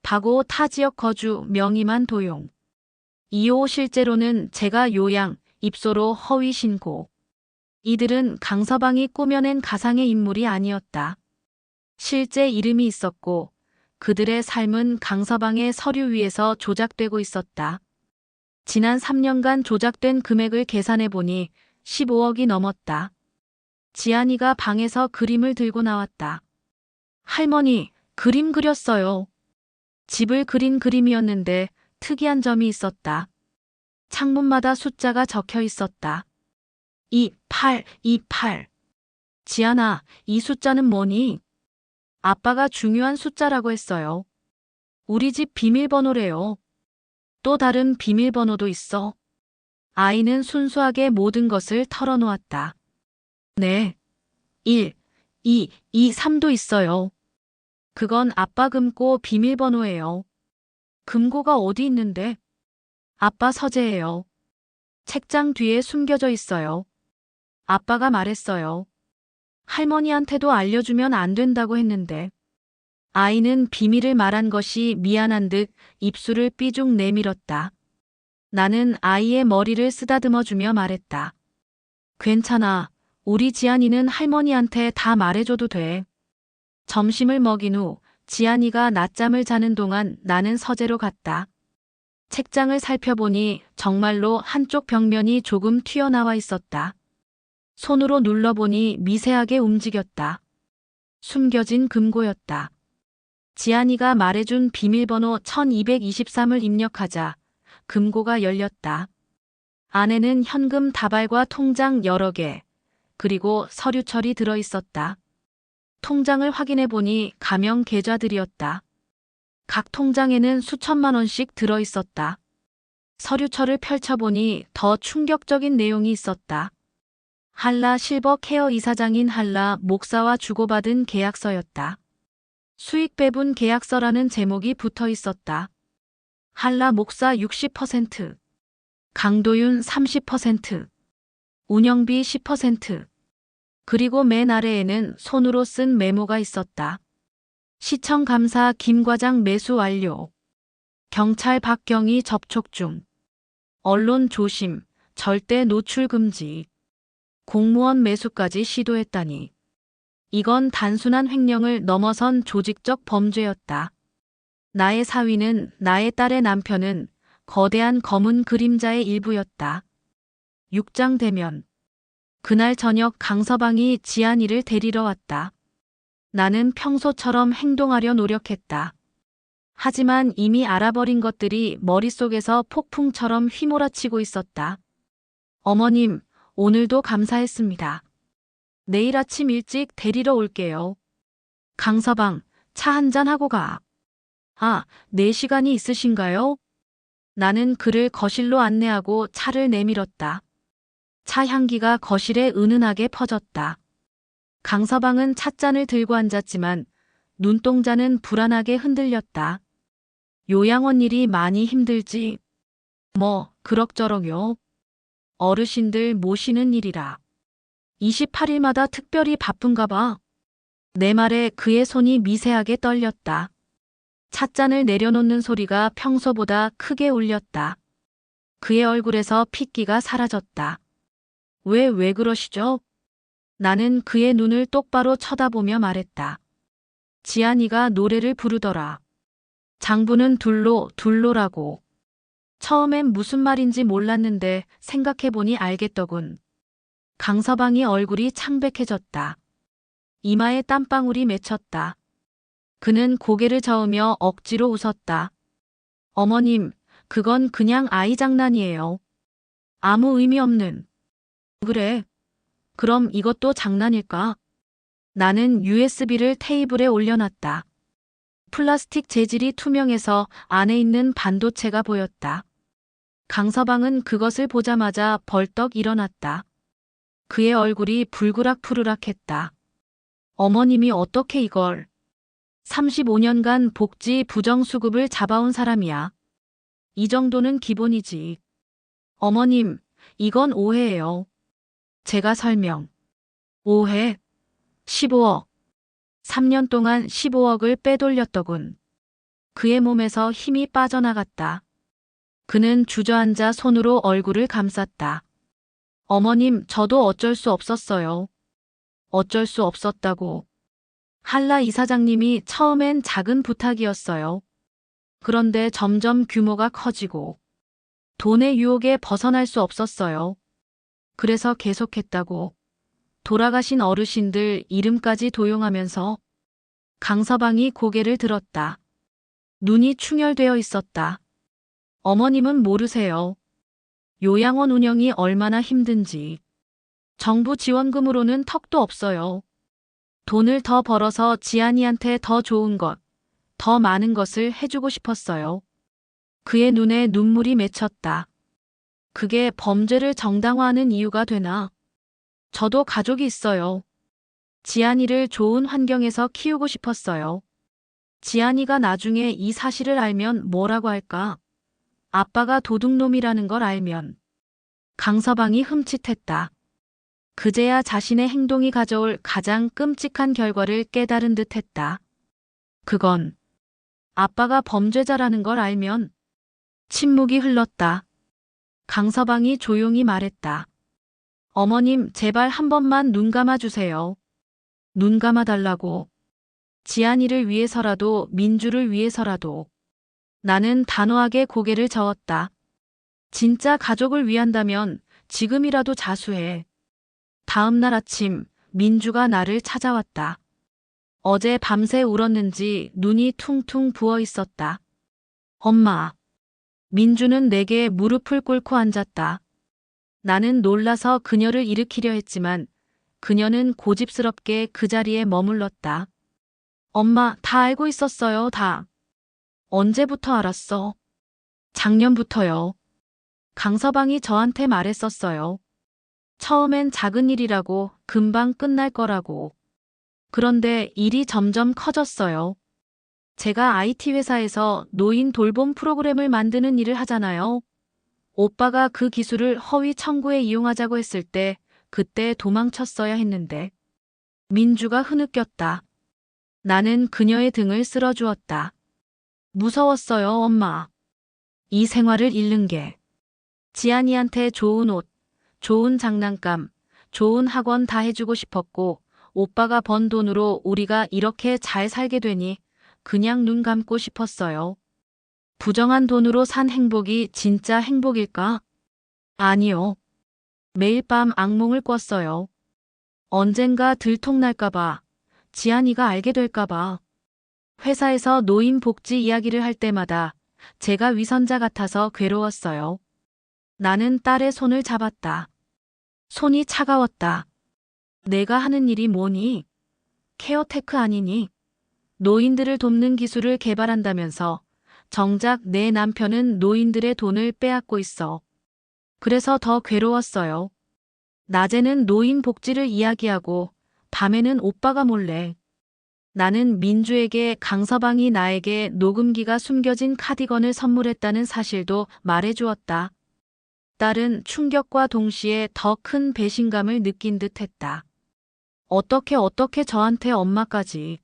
Speaker 1: 박오 타지역 거주 명의만 도용. 이호 실제로는 재가 요양, 입소로 허위 신고. 이들은 강서방이 꾸며낸 가상의 인물이 아니었다. 실제 이름이 있었고 그들의 삶은 강서방의 서류 위에서 조작되고 있었다. 지난 3년간 조작된 금액을 계산해 보니 15억이 넘었다. 지안이가 방에서 그림을 들고 나왔다. 할머니, 그림 그렸어요. 집을 그린 그림이었는데 특이한 점이 있었다. 창문마다 숫자가 적혀 있었다. 28, 28. 지안아, 이 숫자는 뭐니? 아빠가 중요한 숫자라고 했어요. 우리 집 비밀번호래요. 또 다른 비밀번호도 있어. 아이는 순수하게 모든 것을 털어놓았다. 네. 1, 2, 3도 있어요. 그건 아빠 금고 비밀번호예요. 금고가 어디 있는데? 아빠 서재예요. 책장 뒤에 숨겨져 있어요. 아빠가 말했어요. 할머니한테도 알려주면 안 된다고 했는데. 아이는 비밀을 말한 것이 미안한 듯 입술을 삐죽 내밀었다. 나는 아이의 머리를 쓰다듬어주며 말했다. 괜찮아. 우리 지안이는 할머니한테 다 말해줘도 돼. 점심을 먹인 후 지안이가 낮잠을 자는 동안 나는 서재로 갔다. 책장을 살펴보니 정말로 한쪽 벽면이 조금 튀어나와 있었다. 손으로 눌러보니 미세하게 움직였다. 숨겨진 금고였다. 지안이가 말해준 비밀번호 1223을 입력하자 금고가 열렸다. 안에는 현금 다발과 통장 여러 개, 그리고 서류철이 들어있었다. 통장을 확인해 보니 가명 계좌들이었다. 각 통장에는 수천만 원씩 들어있었다. 서류철을 펼쳐보니 더 충격적인 내용이 있었다. 한라 실버 케어 이사장인 한라 목사와 주고받은 계약서였다. 수익 배분 계약서라는 제목이 붙어 있었다. 한라 목사 60%, 강도윤 30%, 운영비 10%, 그리고 맨 아래에는 손으로 쓴 메모가 있었다. 시청 감사 김 과장 매수 완료. 경찰 박경희 접촉 중. 언론 조심, 절대 노출 금지. 공무원 매수까지 시도했다니. 이건 단순한 횡령을 넘어선 조직적 범죄였다. 나의 사위는, 나의 딸의 남편은 거대한 검은 그림자의 일부였다. 6장 되면 그날 저녁 강서방이 지안이를 데리러 왔다. 나는 평소처럼 행동하려 노력했다. 하지만 이미 알아버린 것들이 머릿속에서 폭풍처럼 휘몰아치고 있었다. 어머님, 오늘도 감사했습니다. 내일 아침 일찍 데리러 올게요. 강서방, 차 한잔 하고 가. 아, 4시간이 있으신가요? 나는 그를 거실로 안내하고 차를 내밀었다. 차 향기가 거실에 은은하게 퍼졌다. 강서방은 찻잔을 들고 앉았지만 눈동자는 불안하게 흔들렸다. 요양원 일이 많이 힘들지. 뭐, 그럭저럭요. 어르신들 모시는 일이라. 28일마다 특별히 바쁜가 봐. 내 말에 그의 손이 미세하게 떨렸다. 찻잔을 내려놓는 소리가 평소보다 크게 울렸다. 그의 얼굴에서 핏기가 사라졌다. 왜 그러시죠? 나는 그의 눈을 똑바로 쳐다보며 말했다. 지안이가 노래를 부르더라. 장부는 둘로라고. 처음엔 무슨 말인지 몰랐는데 생각해보니 알겠더군. 강서방이 얼굴이 창백해졌다. 이마에 땀방울이 맺혔다. 그는 고개를 저으며 억지로 웃었다. 어머님, 그건 그냥 아이 장난이에요. 아무 의미 없는. 그래. 그럼 이것도 장난일까? 나는 USB를 테이블에 올려놨다. 플라스틱 재질이 투명해서 안에 있는 반도체가 보였다. 강서방은 그것을 보자마자 벌떡 일어났다. 그의 얼굴이 불그락푸르락했다. 어머님이 어떻게 이걸? 35년간 복지 부정수급을 잡아온 사람이야. 이 정도는 기본이지. 어머님, 이건 오해예요. 제가 설명. 오해? 15억. 3년 동안 15억을 빼돌렸더군. 그의 몸에서 힘이 빠져나갔다. 그는 주저앉아 손으로 얼굴을 감쌌다. 어머님, 저도 어쩔 수 없었어요. 어쩔 수 없었다고. 한라 이사장님이 처음엔 작은 부탁이었어요. 그런데 점점 규모가 커지고 돈의 유혹에 벗어날 수 없었어요. 그래서 계속했다고. 돌아가신 어르신들 이름까지 도용하면서. 강서방이 고개를 들었다. 눈이 충혈되어 있었다. 어머님은 모르세요. 요양원 운영이 얼마나 힘든지. 정부 지원금으로는 턱도 없어요. 돈을 더 벌어서 지안이한테 더 좋은 것, 더 많은 것을 해주고 싶었어요. 그의 눈에 눈물이 맺혔다. 그게 범죄를 정당화하는 이유가 되나? 저도 가족이 있어요. 지안이를 좋은 환경에서 키우고 싶었어요. 지안이가 나중에 이 사실을 알면 뭐라고 할까? 아빠가 도둑놈이라는 걸 알면. 강서방이 흠칫했다. 그제야 자신의 행동이 가져올 가장 끔찍한 결과를 깨달은 듯했다. 그건 아빠가 범죄자라는 걸 알면. 침묵이 흘렀다. 강서방이 조용히 말했다. 어머님, 제발 한 번만 눈 감아주세요. 눈 감아달라고. 지안이를 위해서라도, 민주를 위해서라도. 나는 단호하게 고개를 저었다. 진짜 가족을 위한다면 지금이라도 자수해. 다음 날 아침, 민주가 나를 찾아왔다. 어제 밤새 울었는지 눈이 퉁퉁 부어 있었다. 엄마. 민주는 내게 무릎을 꿇고 앉았다. 나는 놀라서 그녀를 일으키려 했지만 그녀는 고집스럽게 그 자리에 머물렀다. 엄마, 다 알고 있었어요, 다. 언제부터 알았어? 작년부터요. 강서방이 저한테 말했었어요. 처음엔 작은 일이라고, 금방 끝날 거라고. 그런데 일이 점점 커졌어요. 제가 IT 회사에서 노인 돌봄 프로그램을 만드는 일을 하잖아요. 오빠가 그 기술을 허위 청구에 이용하자고 했을 때 그때 도망쳤어야 했는데. 민주가 흐느꼈다. 나는 그녀의 등을 쓸어주었다. 무서웠어요, 엄마. 이 생활을 잃는 게. 지안이한테 좋은 옷, 좋은 장난감, 좋은 학원 다 해주고 싶었고 오빠가 번 돈으로 우리가 이렇게 잘 살게 되니 그냥 눈 감고 싶었어요. 부정한 돈으로 산 행복이 진짜 행복일까? 아니요. 매일 밤 악몽을 꿨어요. 언젠가 들통날까봐, 지안이가 알게 될까봐. 회사에서 노인 복지 이야기를 할 때마다 제가 위선자 같아서 괴로웠어요. 나는 딸의 손을 잡았다. 손이 차가웠다. 내가 하는 일이 뭐니? 케어테크 아니니? 노인들을 돕는 기술을 개발한다면서 정작 내 남편은 노인들의 돈을 빼앗고 있어. 그래서 더 괴로웠어요. 낮에는 노인 복지를 이야기하고 밤에는 오빠가 몰래. 나는 민주에게 강서방이 나에게 녹음기가 숨겨진 카디건을 선물했다는 사실도 말해주었다. 딸은 충격과 동시에 더 큰 배신감을 느낀 듯 했다. 어떻게 저한테 엄마까지.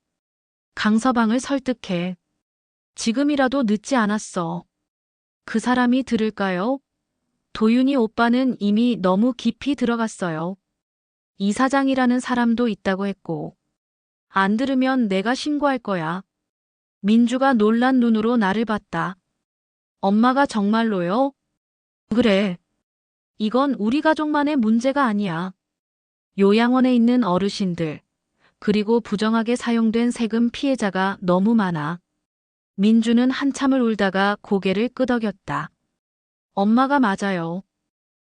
Speaker 1: 강서방을 설득해. 지금이라도 늦지 않았어. 그 사람이 들을까요? 도윤이 오빠는 이미 너무 깊이 들어갔어요. 이사장이라는 사람도 있다고 했고. 안 들으면 내가 신고할 거야. 민주가 놀란 눈으로 나를 봤다. 엄마가 정말로요? 그래. 이건 우리 가족만의 문제가 아니야. 요양원에 있는 어르신들, 그리고 부정하게 사용된 세금 피해자가 너무 많아. 민주는 한참을 울다가 고개를 끄덕였다. 엄마가 맞아요.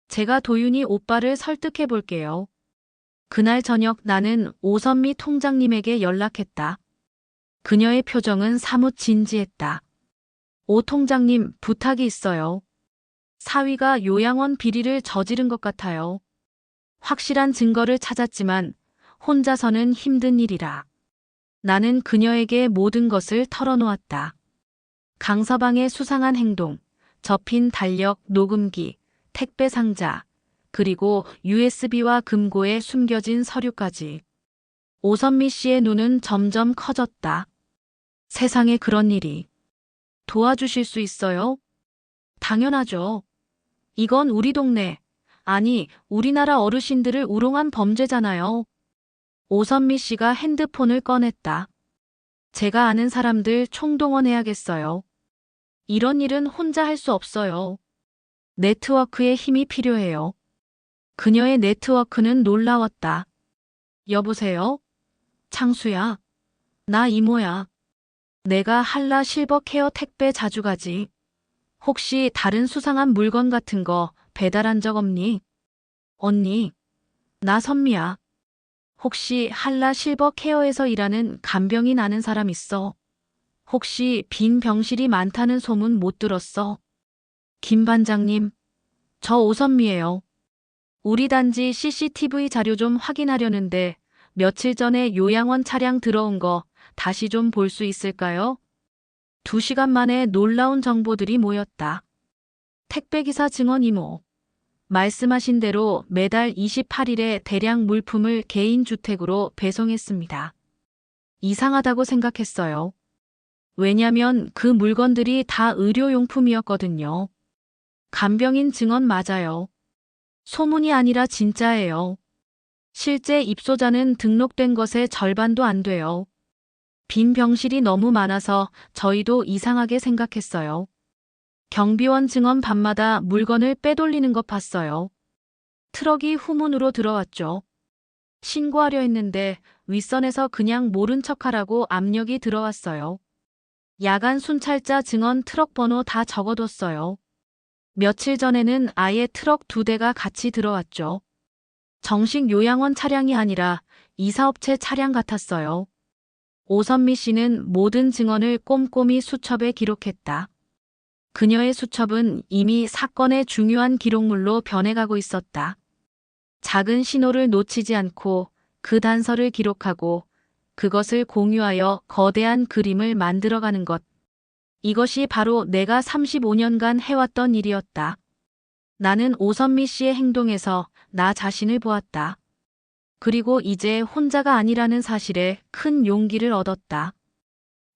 Speaker 1: 제가 도윤이 오빠를 설득해 볼게요. 그날 저녁 나는 오선미 통장님에게 연락했다. 그녀의 표정은 사뭇 진지했다. 오 통장님, 부탁이 있어요. 사위가 요양원 비리를 저지른 것 같아요. 확실한 증거를 찾았지만 혼자서는 힘든 일이라. 나는 그녀에게 모든 것을 털어놓았다. 강서방의 수상한 행동, 접힌 달력, 녹음기, 택배 상자, 그리고 USB와 금고에 숨겨진 서류까지. 오선미 씨의 눈은 점점 커졌다. 세상에 그런 일이. 도와주실 수 있어요? 당연하죠. 이건 우리 동네, 아니, 우리나라 어르신들을 우롱한 범죄잖아요. 오선미 씨가 핸드폰을 꺼냈다. 제가 아는 사람들 총동원해야겠어요. 이런 일은 혼자 할 수 없어요. 네트워크의 힘이 필요해요. 그녀의 네트워크는 놀라웠다. 여보세요? 창수야. 나 이모야. 내가 한라 실버 케어 택배 자주 가지. 혹시 다른 수상한 물건 같은 거 배달한 적 없니? 언니, 나 선미야. 혹시 한라 실버 케어에서 일하는 간병인 아는 사람 있어? 혹시 빈 병실이 많다는 소문 못 들었어? 김 반장님, 저 오선미예요. 우리 단지 CCTV 자료 좀 확인하려는데 며칠 전에 요양원 차량 들어온 거 다시 좀 볼 수 있을까요? 2시간 만에 놀라운 정보들이 모였다. 택배기사 증언 이모. 말씀하신 대로 매달 28일에 대량 물품을 개인 주택으로 배송했습니다. 이상하다고 생각했어요. 왜냐면 그 물건들이 다 의료용품이었거든요. 간병인 증언 맞아요. 소문이 아니라 진짜예요. 실제 입소자는 등록된 것의 절반도 안 돼요. 빈 병실이 너무 많아서 저희도 이상하게 생각했어요. 경비원 증언 밤마다 물건을 빼돌리는 것 봤어요. 트럭이 후문으로 들어왔죠. 신고하려 했는데 윗선에서 그냥 모른 척하라고 압력이 들어왔어요. 야간 순찰자 증언 트럭 번호 다 적어뒀어요. 며칠 전에는 아예 트럭 2대가 같이 들어왔죠. 정식 요양원 차량이 아니라 이사업체 차량 같았어요. 오선미 씨는 모든 증언을 꼼꼼히 수첩에 기록했다. 그녀의 수첩은 이미 사건의 중요한 기록물로 변해가고 있었다. 작은 신호를 놓치지 않고 그 단서를 기록하고 그것을 공유하여 거대한 그림을 만들어가는 것. 이것이 바로 내가 35년간 해왔던 일이었다. 나는 오선미 씨의 행동에서 나 자신을 보았다. 그리고 이제 혼자가 아니라는 사실에 큰 용기를 얻었다.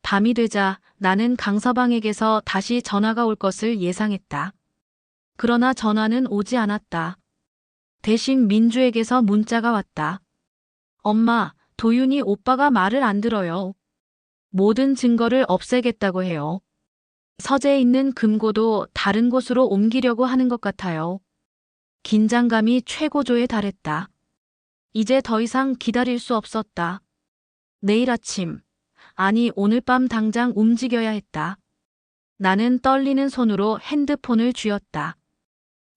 Speaker 1: 밤이 되자 나는 강서방에게서 다시 전화가 올 것을 예상했다. 그러나 전화는 오지 않았다. 대신 민주에게서 문자가 왔다. 엄마, 도윤이 오빠가 말을 안 들어요. 모든 증거를 없애겠다고 해요. 서재에 있는 금고도 다른 곳으로 옮기려고 하는 것 같아요. 긴장감이 최고조에 달했다. 이제 더 이상 기다릴 수 없었다. 내일 아침, 아니 오늘 밤 당장 움직여야 했다. 나는 떨리는 손으로 핸드폰을 쥐었다.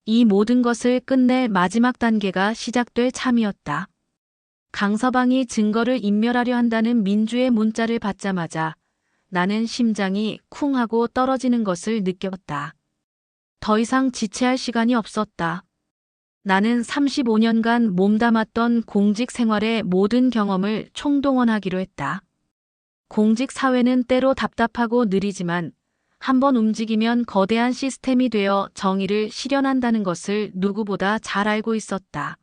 Speaker 1: 이 모든 것을 끝낼 마지막 단계가 시작될 참이었다. 강서방이 증거를 인멸하려 한다는 민주의 문자를 받자마자 나는 심장이 쿵 하고 떨어지는 것을 느꼈다. 더 이상 지체할 시간이 없었다. 나는 35년간 몸담았던 공직 생활의 모든 경험을 총동원하기로 했다. 공직 사회는 때로 답답하고 느리지만 한번 움직이면 거대한 시스템이 되어 정의를 실현한다는 것을 누구보다 잘 알고 있었다.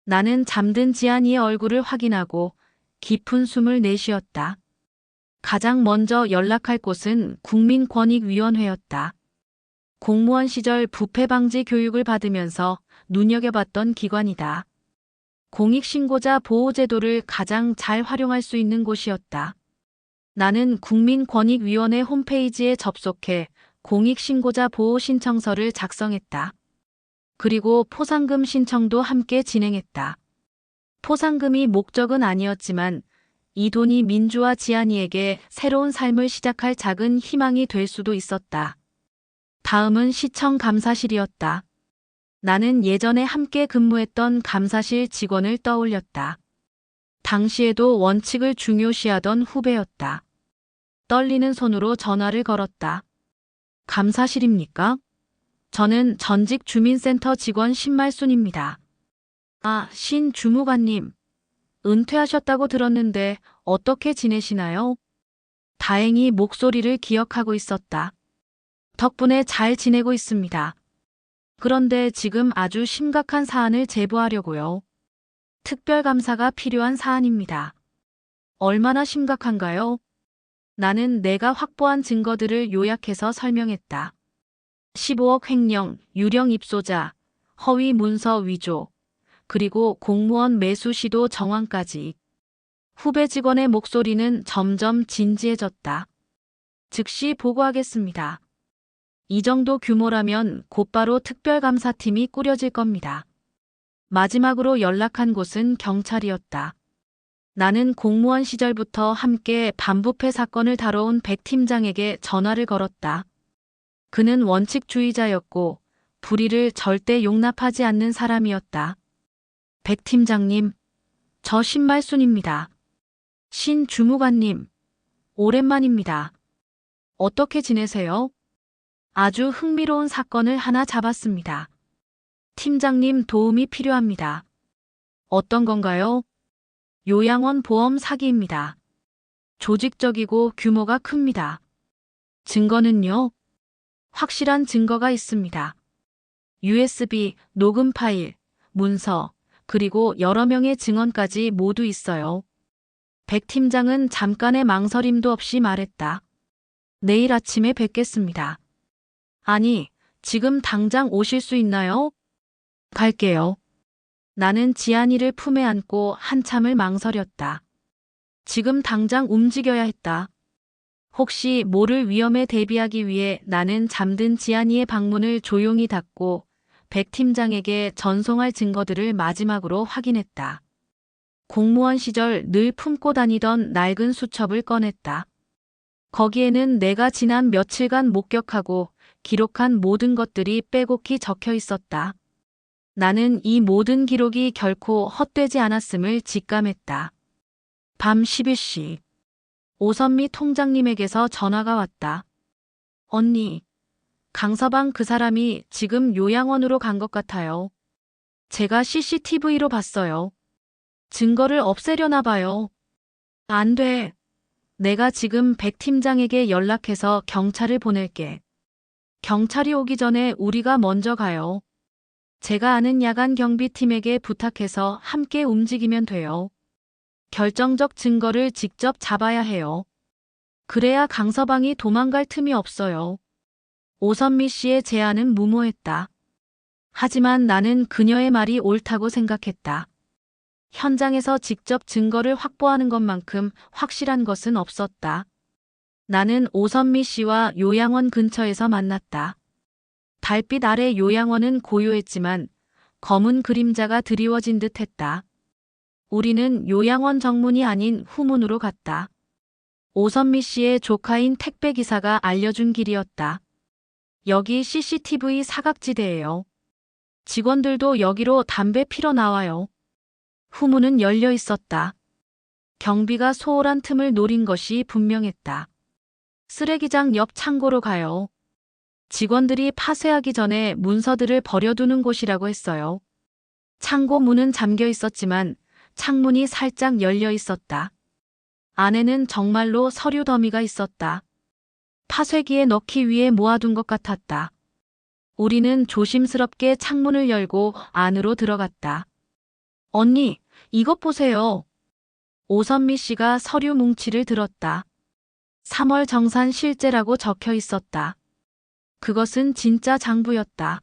Speaker 1: 나는 잠든 지안이의 얼굴을 확인하고 깊은 숨을 내쉬었다. 가장 먼저 연락할 곳은 국민권익위원회였다. 공무원 시절 부패 방지 교육을 받으면서 눈여겨봤던 기관이다. 공익신고자 보호제도를 가장 잘 활용할 수 있는 곳이었다. 나는 국민권익위원회 홈페이지에 접속해 공익신고자 보호 신청서를 작성했다. 그리고 포상금 신청도 함께 진행했다. 포상금이 목적은 아니었지만 이 돈이 민주와 지안이에게 새로운 삶을 시작할 작은 희망이 될 수도 있었다. 다음은 시청 감사실이었다. 나는 예전에 함께 근무했던 감사실 직원을 떠올렸다. 당시에도 원칙을 중요시하던 후배였다. 떨리는 손으로 전화를 걸었다. 감사실입니까? 저는 전직 주민센터 직원 신말순입니다. 아, 신 주무관님. 은퇴하셨다고 들었는데 어떻게 지내시나요? 다행히 목소리를 기억하고 있었다. 덕분에 잘 지내고 있습니다. 그런데 지금 아주 심각한 사안을 제보하려고요. 특별감사가 필요한 사안입니다. 얼마나 심각한가요? 나는 내가 확보한 증거들을 요약해서 설명했다. 15억 횡령, 유령 입소자, 허위 문서 위조, 그리고 공무원 매수 시도 정황까지. 후배 직원의 목소리는 점점 진지해졌다. 즉시 보고하겠습니다. 이 정도 규모라면 곧바로 특별감사팀이 꾸려질 겁니다. 마지막으로 연락한 곳은 경찰이었다. 나는 공무원 시절부터 함께 반부패 사건을 다뤄온 백 팀장에게 전화를 걸었다. 그는 원칙주의자였고 불의를 절대 용납하지 않는 사람이었다. 백 팀장님, 저 신말순입니다. 신 주무관님, 오랜만입니다. 어떻게 지내세요? 아주 흥미로운 사건을 하나 잡았습니다. 팀장님 도움이 필요합니다. 어떤 건가요? 요양원 보험 사기입니다. 조직적이고 규모가 큽니다. 증거는요? 확실한 증거가 있습니다. USB, 녹음 파일, 문서, 그리고 여러 명의 증언까지 모두 있어요. 백 팀장은 잠깐의 망설임도 없이 말했다. 내일 아침에 뵙겠습니다. 아니, 지금 당장 오실 수 있나요? 갈게요. 나는 지안이를 품에 안고 한참을 망설였다. 지금 당장 움직여야 했다. 혹시 모를 위험에 대비하기 위해 나는 잠든 지안이의 방문을 조용히 닫고 백 팀장에게 전송할 증거들을 마지막으로 확인했다. 공무원 시절 늘 품고 다니던 낡은 수첩을 꺼냈다. 거기에는 내가 지난 며칠간 목격하고 기록한 모든 것들이 빼곡히 적혀 있었다. 나는 이 모든 기록이 결코 헛되지 않았음을 직감했다. 밤 11시. 오선미 통장님에게서 전화가 왔다. 언니, 강서방 그 사람이 지금 요양원으로 간 것 같아요. 제가 CCTV로 봤어요. 증거를 없애려나 봐요. 안 돼. 내가 지금 백 팀장에게 연락해서 경찰을 보낼게. 경찰이 오기 전에 우리가 먼저 가요. 제가 아는 야간 경비팀에게 부탁해서 함께 움직이면 돼요. 결정적 증거를 직접 잡아야 해요. 그래야 강서방이 도망갈 틈이 없어요. 오선미 씨의 제안은 무모했다. 하지만 나는 그녀의 말이 옳다고 생각했다. 현장에서 직접 증거를 확보하는 것만큼 확실한 것은 없었다. 나는 오선미 씨와 요양원 근처에서 만났다. 달빛 아래 요양원은 고요했지만 검은 그림자가 드리워진 듯 했다. 우리는 요양원 정문이 아닌 후문으로 갔다. 오선미 씨의 조카인 택배기사가 알려준 길이었다. 여기 CCTV 사각지대예요. 직원들도 여기로 담배 피러 나와요. 후문은 열려 있었다. 경비가 소홀한 틈을 노린 것이 분명했다. 쓰레기장 옆 창고로 가요. 직원들이 파쇄하기 전에 문서들을 버려두는 곳이라고 했어요. 창고 문은 잠겨 있었지만 창문이 살짝 열려 있었다. 안에는 정말로 서류 더미가 있었다. 파쇄기에 넣기 위해 모아둔 것 같았다. 우리는 조심스럽게 창문을 열고 안으로 들어갔다. 언니, 이것 보세요. 오선미 씨가 서류 뭉치를 들었다. 3월 정산 실제라고 적혀 있었다. 그것은 진짜 장부였다.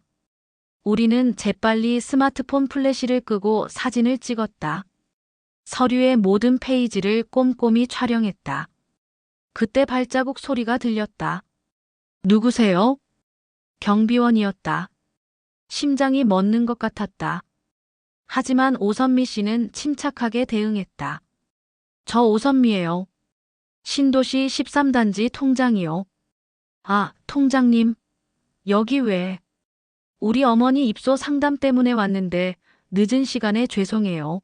Speaker 1: 우리는 재빨리 스마트폰 플래시를 끄고 사진을 찍었다. 서류의 모든 페이지를 꼼꼼히 촬영했다. 그때 발자국 소리가 들렸다. 누구세요? 경비원이었다. 심장이 멎는 것 같았다. 하지만 오선미 씨는 침착하게 대응했다. 저 오선미예요. 신도시 13단지 통장이요. 아, 통장님. 여기 왜? 우리 어머니 입소 상담 때문에 왔는데 늦은 시간에 죄송해요.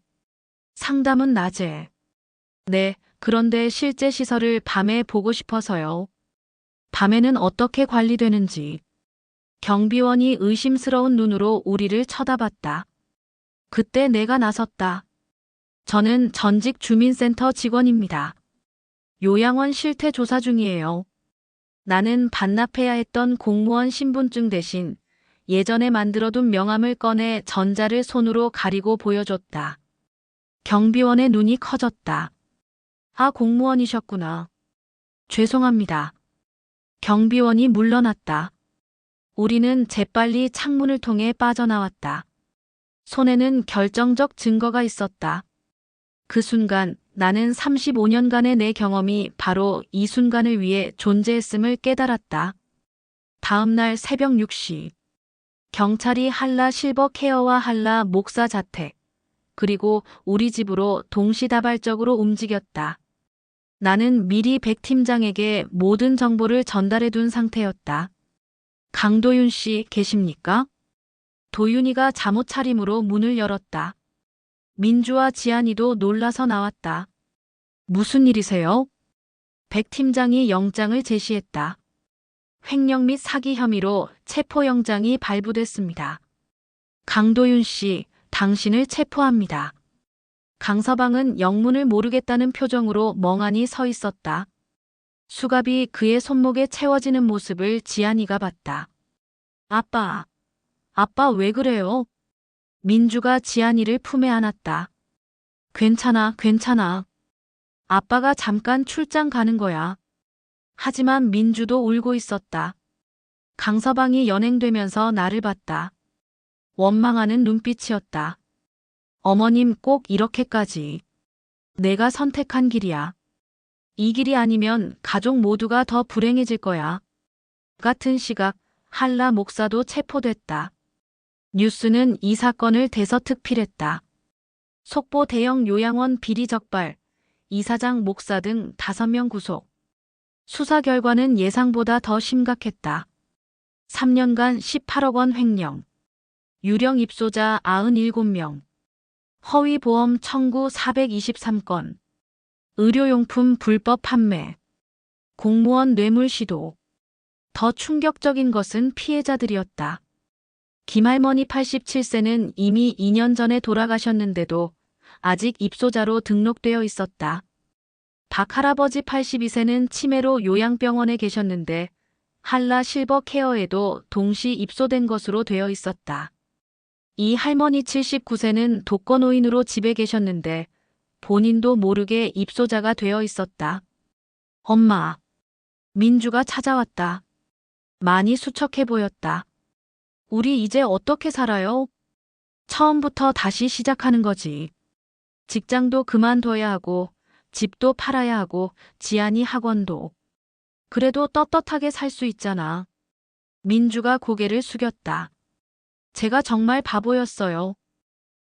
Speaker 1: 상담은 낮에. 네, 그런데 실제 시설을 밤에 보고 싶어서요. 밤에는 어떻게 관리되는지. 경비원이 의심스러운 눈으로 우리를 쳐다봤다. 그때 내가 나섰다. 저는 전직 주민센터 직원입니다. 요양원 실태 조사 중이에요. 나는 반납해야 했던 공무원 신분증 대신 예전에 만들어둔 명함을 꺼내 전자를 손으로 가리고 보여줬다. 경비원의 눈이 커졌다. 아, 공무원이셨구나. 죄송합니다. 경비원이 물러났다. 우리는 재빨리 창문을 통해 빠져나왔다. 손에는 결정적 증거가 있었다. 그 순간 나는 35년간의 내 경험이 바로 이 순간을 위해 존재했음을 깨달았다. 다음 날 새벽 6시. 경찰이 한라 실버 케어와 한라 목사 자택, 그리고 우리 집으로 동시다발적으로 움직였다. 나는 미리 백 팀장에게 모든 정보를 전달해둔 상태였다. 강도윤 씨 계십니까? 도윤이가 잠옷 차림으로 문을 열었다. 민주와 지안이도 놀라서 나왔다. 무슨 일이세요? 백 팀장이 영장을 제시했다. 횡령 및 사기 혐의로 체포영장이 발부됐습니다. 강도윤 씨, 당신을 체포합니다. 강서방은 영문을 모르겠다는 표정으로 멍하니 서 있었다. 수갑이 그의 손목에 채워지는 모습을 지안이가 봤다. 아빠 왜 그래요? 민주가 지안이를 품에 안았다. 괜찮아. 아빠가 잠깐 출장 가는 거야. 하지만 민주도 울고 있었다. 강서방이 연행되면서 나를 봤다. 원망하는 눈빛이었다. 어머님 꼭 이렇게까지. 내가 선택한 길이야. 이 길이 아니면 가족 모두가 더 불행해질 거야. 같은 시각 한라 목사도 체포됐다. 뉴스는 이 사건을 대서특필했다. 속보 대형 요양원 비리 적발, 이사장 목사 등 5명 구속. 수사 결과는 예상보다 더 심각했다. 3년간 18억 원 횡령. 유령 입소자 97명. 허위 보험 청구 423건. 의료용품 불법 판매. 공무원 뇌물 시도. 더 충격적인 것은 피해자들이었다. 김할머니 87세는 이미 2년 전에 돌아가셨는데도 아직 입소자로 등록되어 있었다. 박할아버지 82세는 치매로 요양병원에 계셨는데 한라 실버 케어에도 동시 입소된 것으로 되어 있었다. 이 할머니 79세는 독거노인으로 집에 계셨는데 본인도 모르게 입소자가 되어 있었다. 엄마. 민주가 찾아왔다. 많이 수척해 보였다. 우리 이제 어떻게 살아요? 처음부터 다시 시작하는 거지. 직장도 그만둬야 하고 집도 팔아야 하고 지안이 학원도. 그래도 떳떳하게 살 수 있잖아. 민주가 고개를 숙였다. 제가 정말 바보였어요.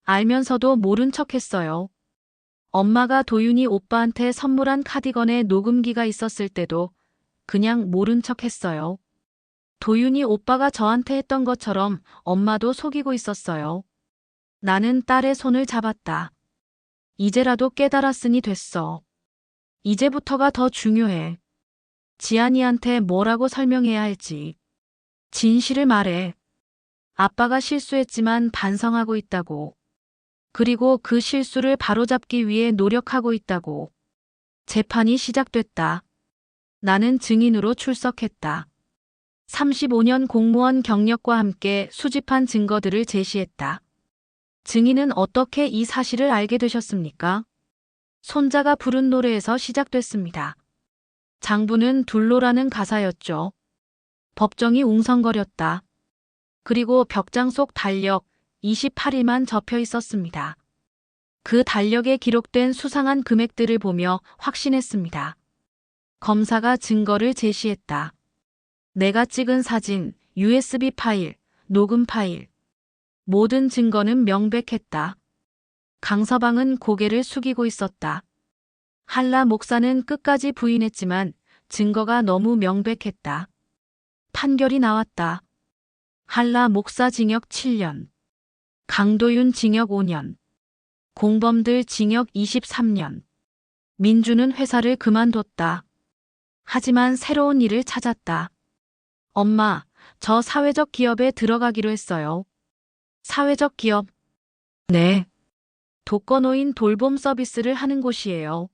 Speaker 1: 알면서도 모른 척했어요. 엄마가 도윤이 오빠한테 선물한 카디건에 녹음기가 있었을 때도 그냥 모른 척했어요. 도윤이 오빠가 저한테 했던 것처럼 엄마도 속이고 있었어요. 나는 딸의 손을 잡았다. 이제라도 깨달았으니 됐어. 이제부터가 더 중요해. 지안이한테 뭐라고 설명해야 할지. 진실을 말해. 아빠가 실수했지만 반성하고 있다고. 그리고 그 실수를 바로잡기 위해 노력하고 있다고. 재판이 시작됐다. 나는 증인으로 출석했다. 35년 공무원 경력과 함께 수집한 증거들을 제시했다. 증인은 어떻게 이 사실을 알게 되셨습니까? 손자가 부른 노래에서 시작됐습니다. 장부는 둘로라는 가사였죠. 법정이 웅성거렸다. 그리고 벽장 속 달력 28일만 접혀 있었습니다. 그 달력에 기록된 수상한 금액들을 보며 확신했습니다. 검사가 증거를 제시했다. 내가 찍은 사진, USB 파일, 녹음 파일. 모든 증거는 명백했다. 강서방은 고개를 숙이고 있었다. 한라 목사는 끝까지 부인했지만 증거가 너무 명백했다. 판결이 나왔다. 한라 목사 징역 7년. 강도윤 징역 5년. 공범들 징역 23년. 민주는 회사를 그만뒀다. 하지만 새로운 일을 찾았다. 엄마, 저 사회적 기업에 들어가기로 했어요. 사회적 기업? 네. 독거노인 돌봄 서비스를 하는 곳이에요.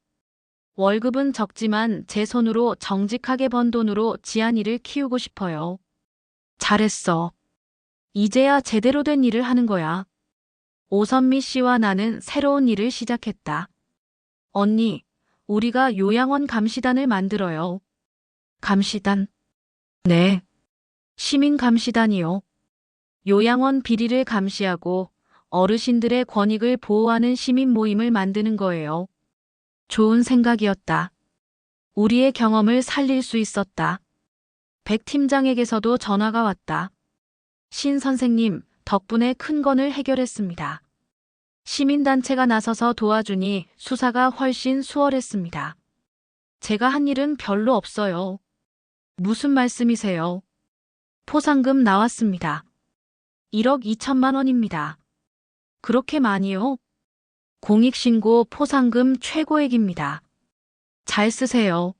Speaker 1: 월급은 적지만 제 손으로 정직하게 번 돈으로 지안이를 키우고 싶어요. 잘했어. 이제야 제대로 된 일을 하는 거야. 오선미 씨와 나는 새로운 일을 시작했다. 언니, 우리가 요양원 감시단을 만들어요. 감시단? 네. 시민감시단이요. 요양원 비리를 감시하고 어르신들의 권익을 보호하는 시민 모임을 만드는 거예요. 좋은 생각이었다. 우리의 경험을 살릴 수 있었다. 백 팀장에게서도 전화가 왔다. 신 선생님, 덕분에 큰 건을 해결했습니다. 시민단체가 나서서 도와주니 수사가 훨씬 수월했습니다. 제가 한 일은 별로 없어요. 무슨 말씀이세요? 포상금 나왔습니다. 1억 2천만 원입니다. 그렇게 많이요? 공익신고 포상금 최고액입니다. 잘 쓰세요.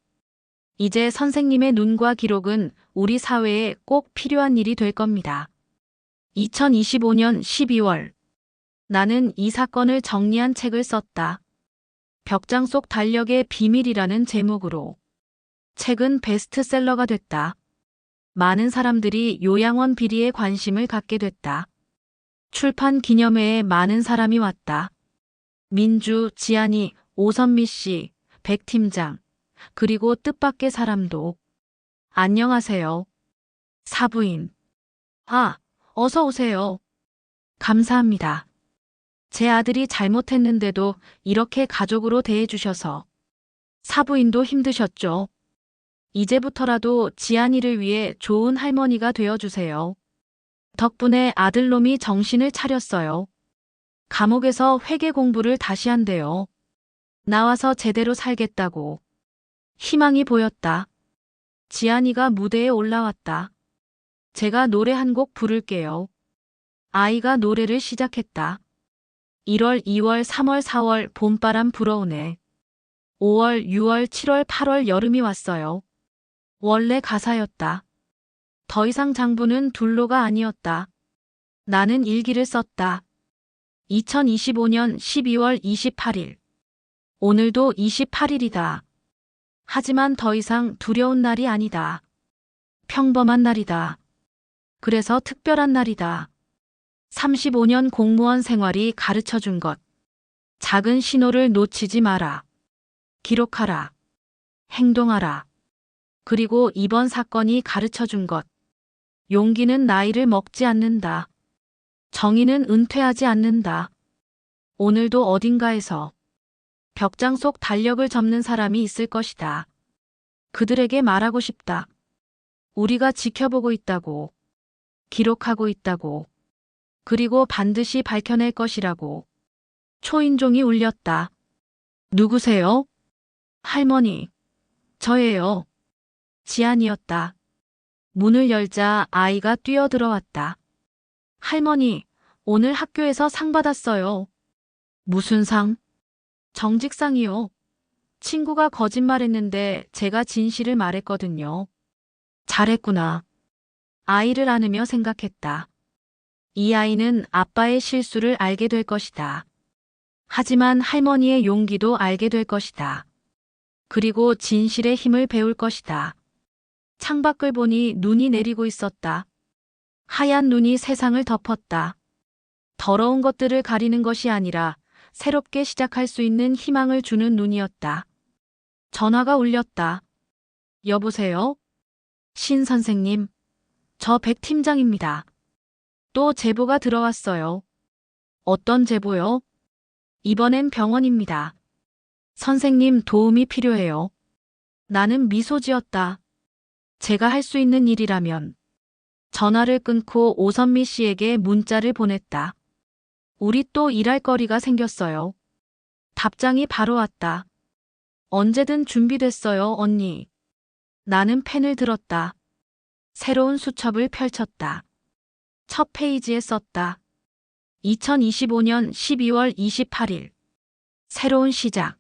Speaker 1: 이제 선생님의 눈과 기록은 우리 사회에 꼭 필요한 일이 될 겁니다. 2025년 12월. 나는 이 사건을 정리한 책을 썼다. 벽장 속 달력의 비밀이라는 제목으로. 책은 베스트셀러가 됐다. 많은 사람들이 요양원 비리에 관심을 갖게 됐다. 출판 기념회에 많은 사람이 왔다. 민주, 지안이, 오선미 씨, 백 팀장, 그리고 뜻밖의 사람도. 안녕하세요. 사부인. 아, 어서 오세요. 감사합니다. 제 아들이 잘못했는데도 이렇게 가족으로 대해주셔서. 사부인도 힘드셨죠? 이제부터라도 지안이를 위해 좋은 할머니가 되어주세요. 덕분에 아들놈이 정신을 차렸어요. 감옥에서 회계 공부를 다시 한대요. 나와서 제대로 살겠다고. 희망이 보였다. 지안이가 무대에 올라왔다. 제가 노래 한 곡 부를게요. 아이가 노래를 시작했다. 1월, 2월, 3월, 4월 봄바람 불어오네. 5월, 6월, 7월, 8월 여름이 왔어요. 원래 가사였다. 더 이상 장부는 둘로가 아니었다. 나는 일기를 썼다. 2025년 12월 28일. 오늘도 28일이다. 하지만 더 이상 두려운 날이 아니다. 평범한 날이다. 그래서 특별한 날이다. 35년 공무원 생활이 가르쳐준 것. 작은 신호를 놓치지 마라. 기록하라. 행동하라. 그리고 이번 사건이 가르쳐준 것. 용기는 나이를 먹지 않는다. 정의는 은퇴하지 않는다. 오늘도 어딘가에서 벽장 속 달력을 접는 사람이 있을 것이다. 그들에게 말하고 싶다. 우리가 지켜보고 있다고. 기록하고 있다고. 그리고 반드시 밝혀낼 것이라고. 초인종이 울렸다. 누구세요? 할머니. 저예요. 지안이었다. 문을 열자 아이가 뛰어들어왔다. 할머니, 오늘 학교에서 상 받았어요. 무슨 상? 정직상이요. 친구가 거짓말했는데 제가 진실을 말했거든요. 잘했구나. 아이를 안으며 생각했다. 이 아이는 아빠의 실수를 알게 될 것이다. 하지만 할머니의 용기도 알게 될 것이다. 그리고 진실의 힘을 배울 것이다. 창밖을 보니 눈이 내리고 있었다. 하얀 눈이 세상을 덮었다. 더러운 것들을 가리는 것이 아니라 새롭게 시작할 수 있는 희망을 주는 눈이었다. 전화가 울렸다. 여보세요? 신 선생님, 저 백 팀장입니다. 또 제보가 들어왔어요. 어떤 제보요? 이번엔 병원입니다. 선생님 도움이 필요해요. 나는 미소 지었다. 제가 할 수 있는 일이라면. 전화를 끊고 오선미 씨에게 문자를 보냈다. 우리 또 일할 거리가 생겼어요. 답장이 바로 왔다. 언제든 준비됐어요, 언니. 나는 펜을 들었다. 새로운 수첩을 펼쳤다. 첫 페이지에 썼다. 2025년 12월 28일. 새로운 시작.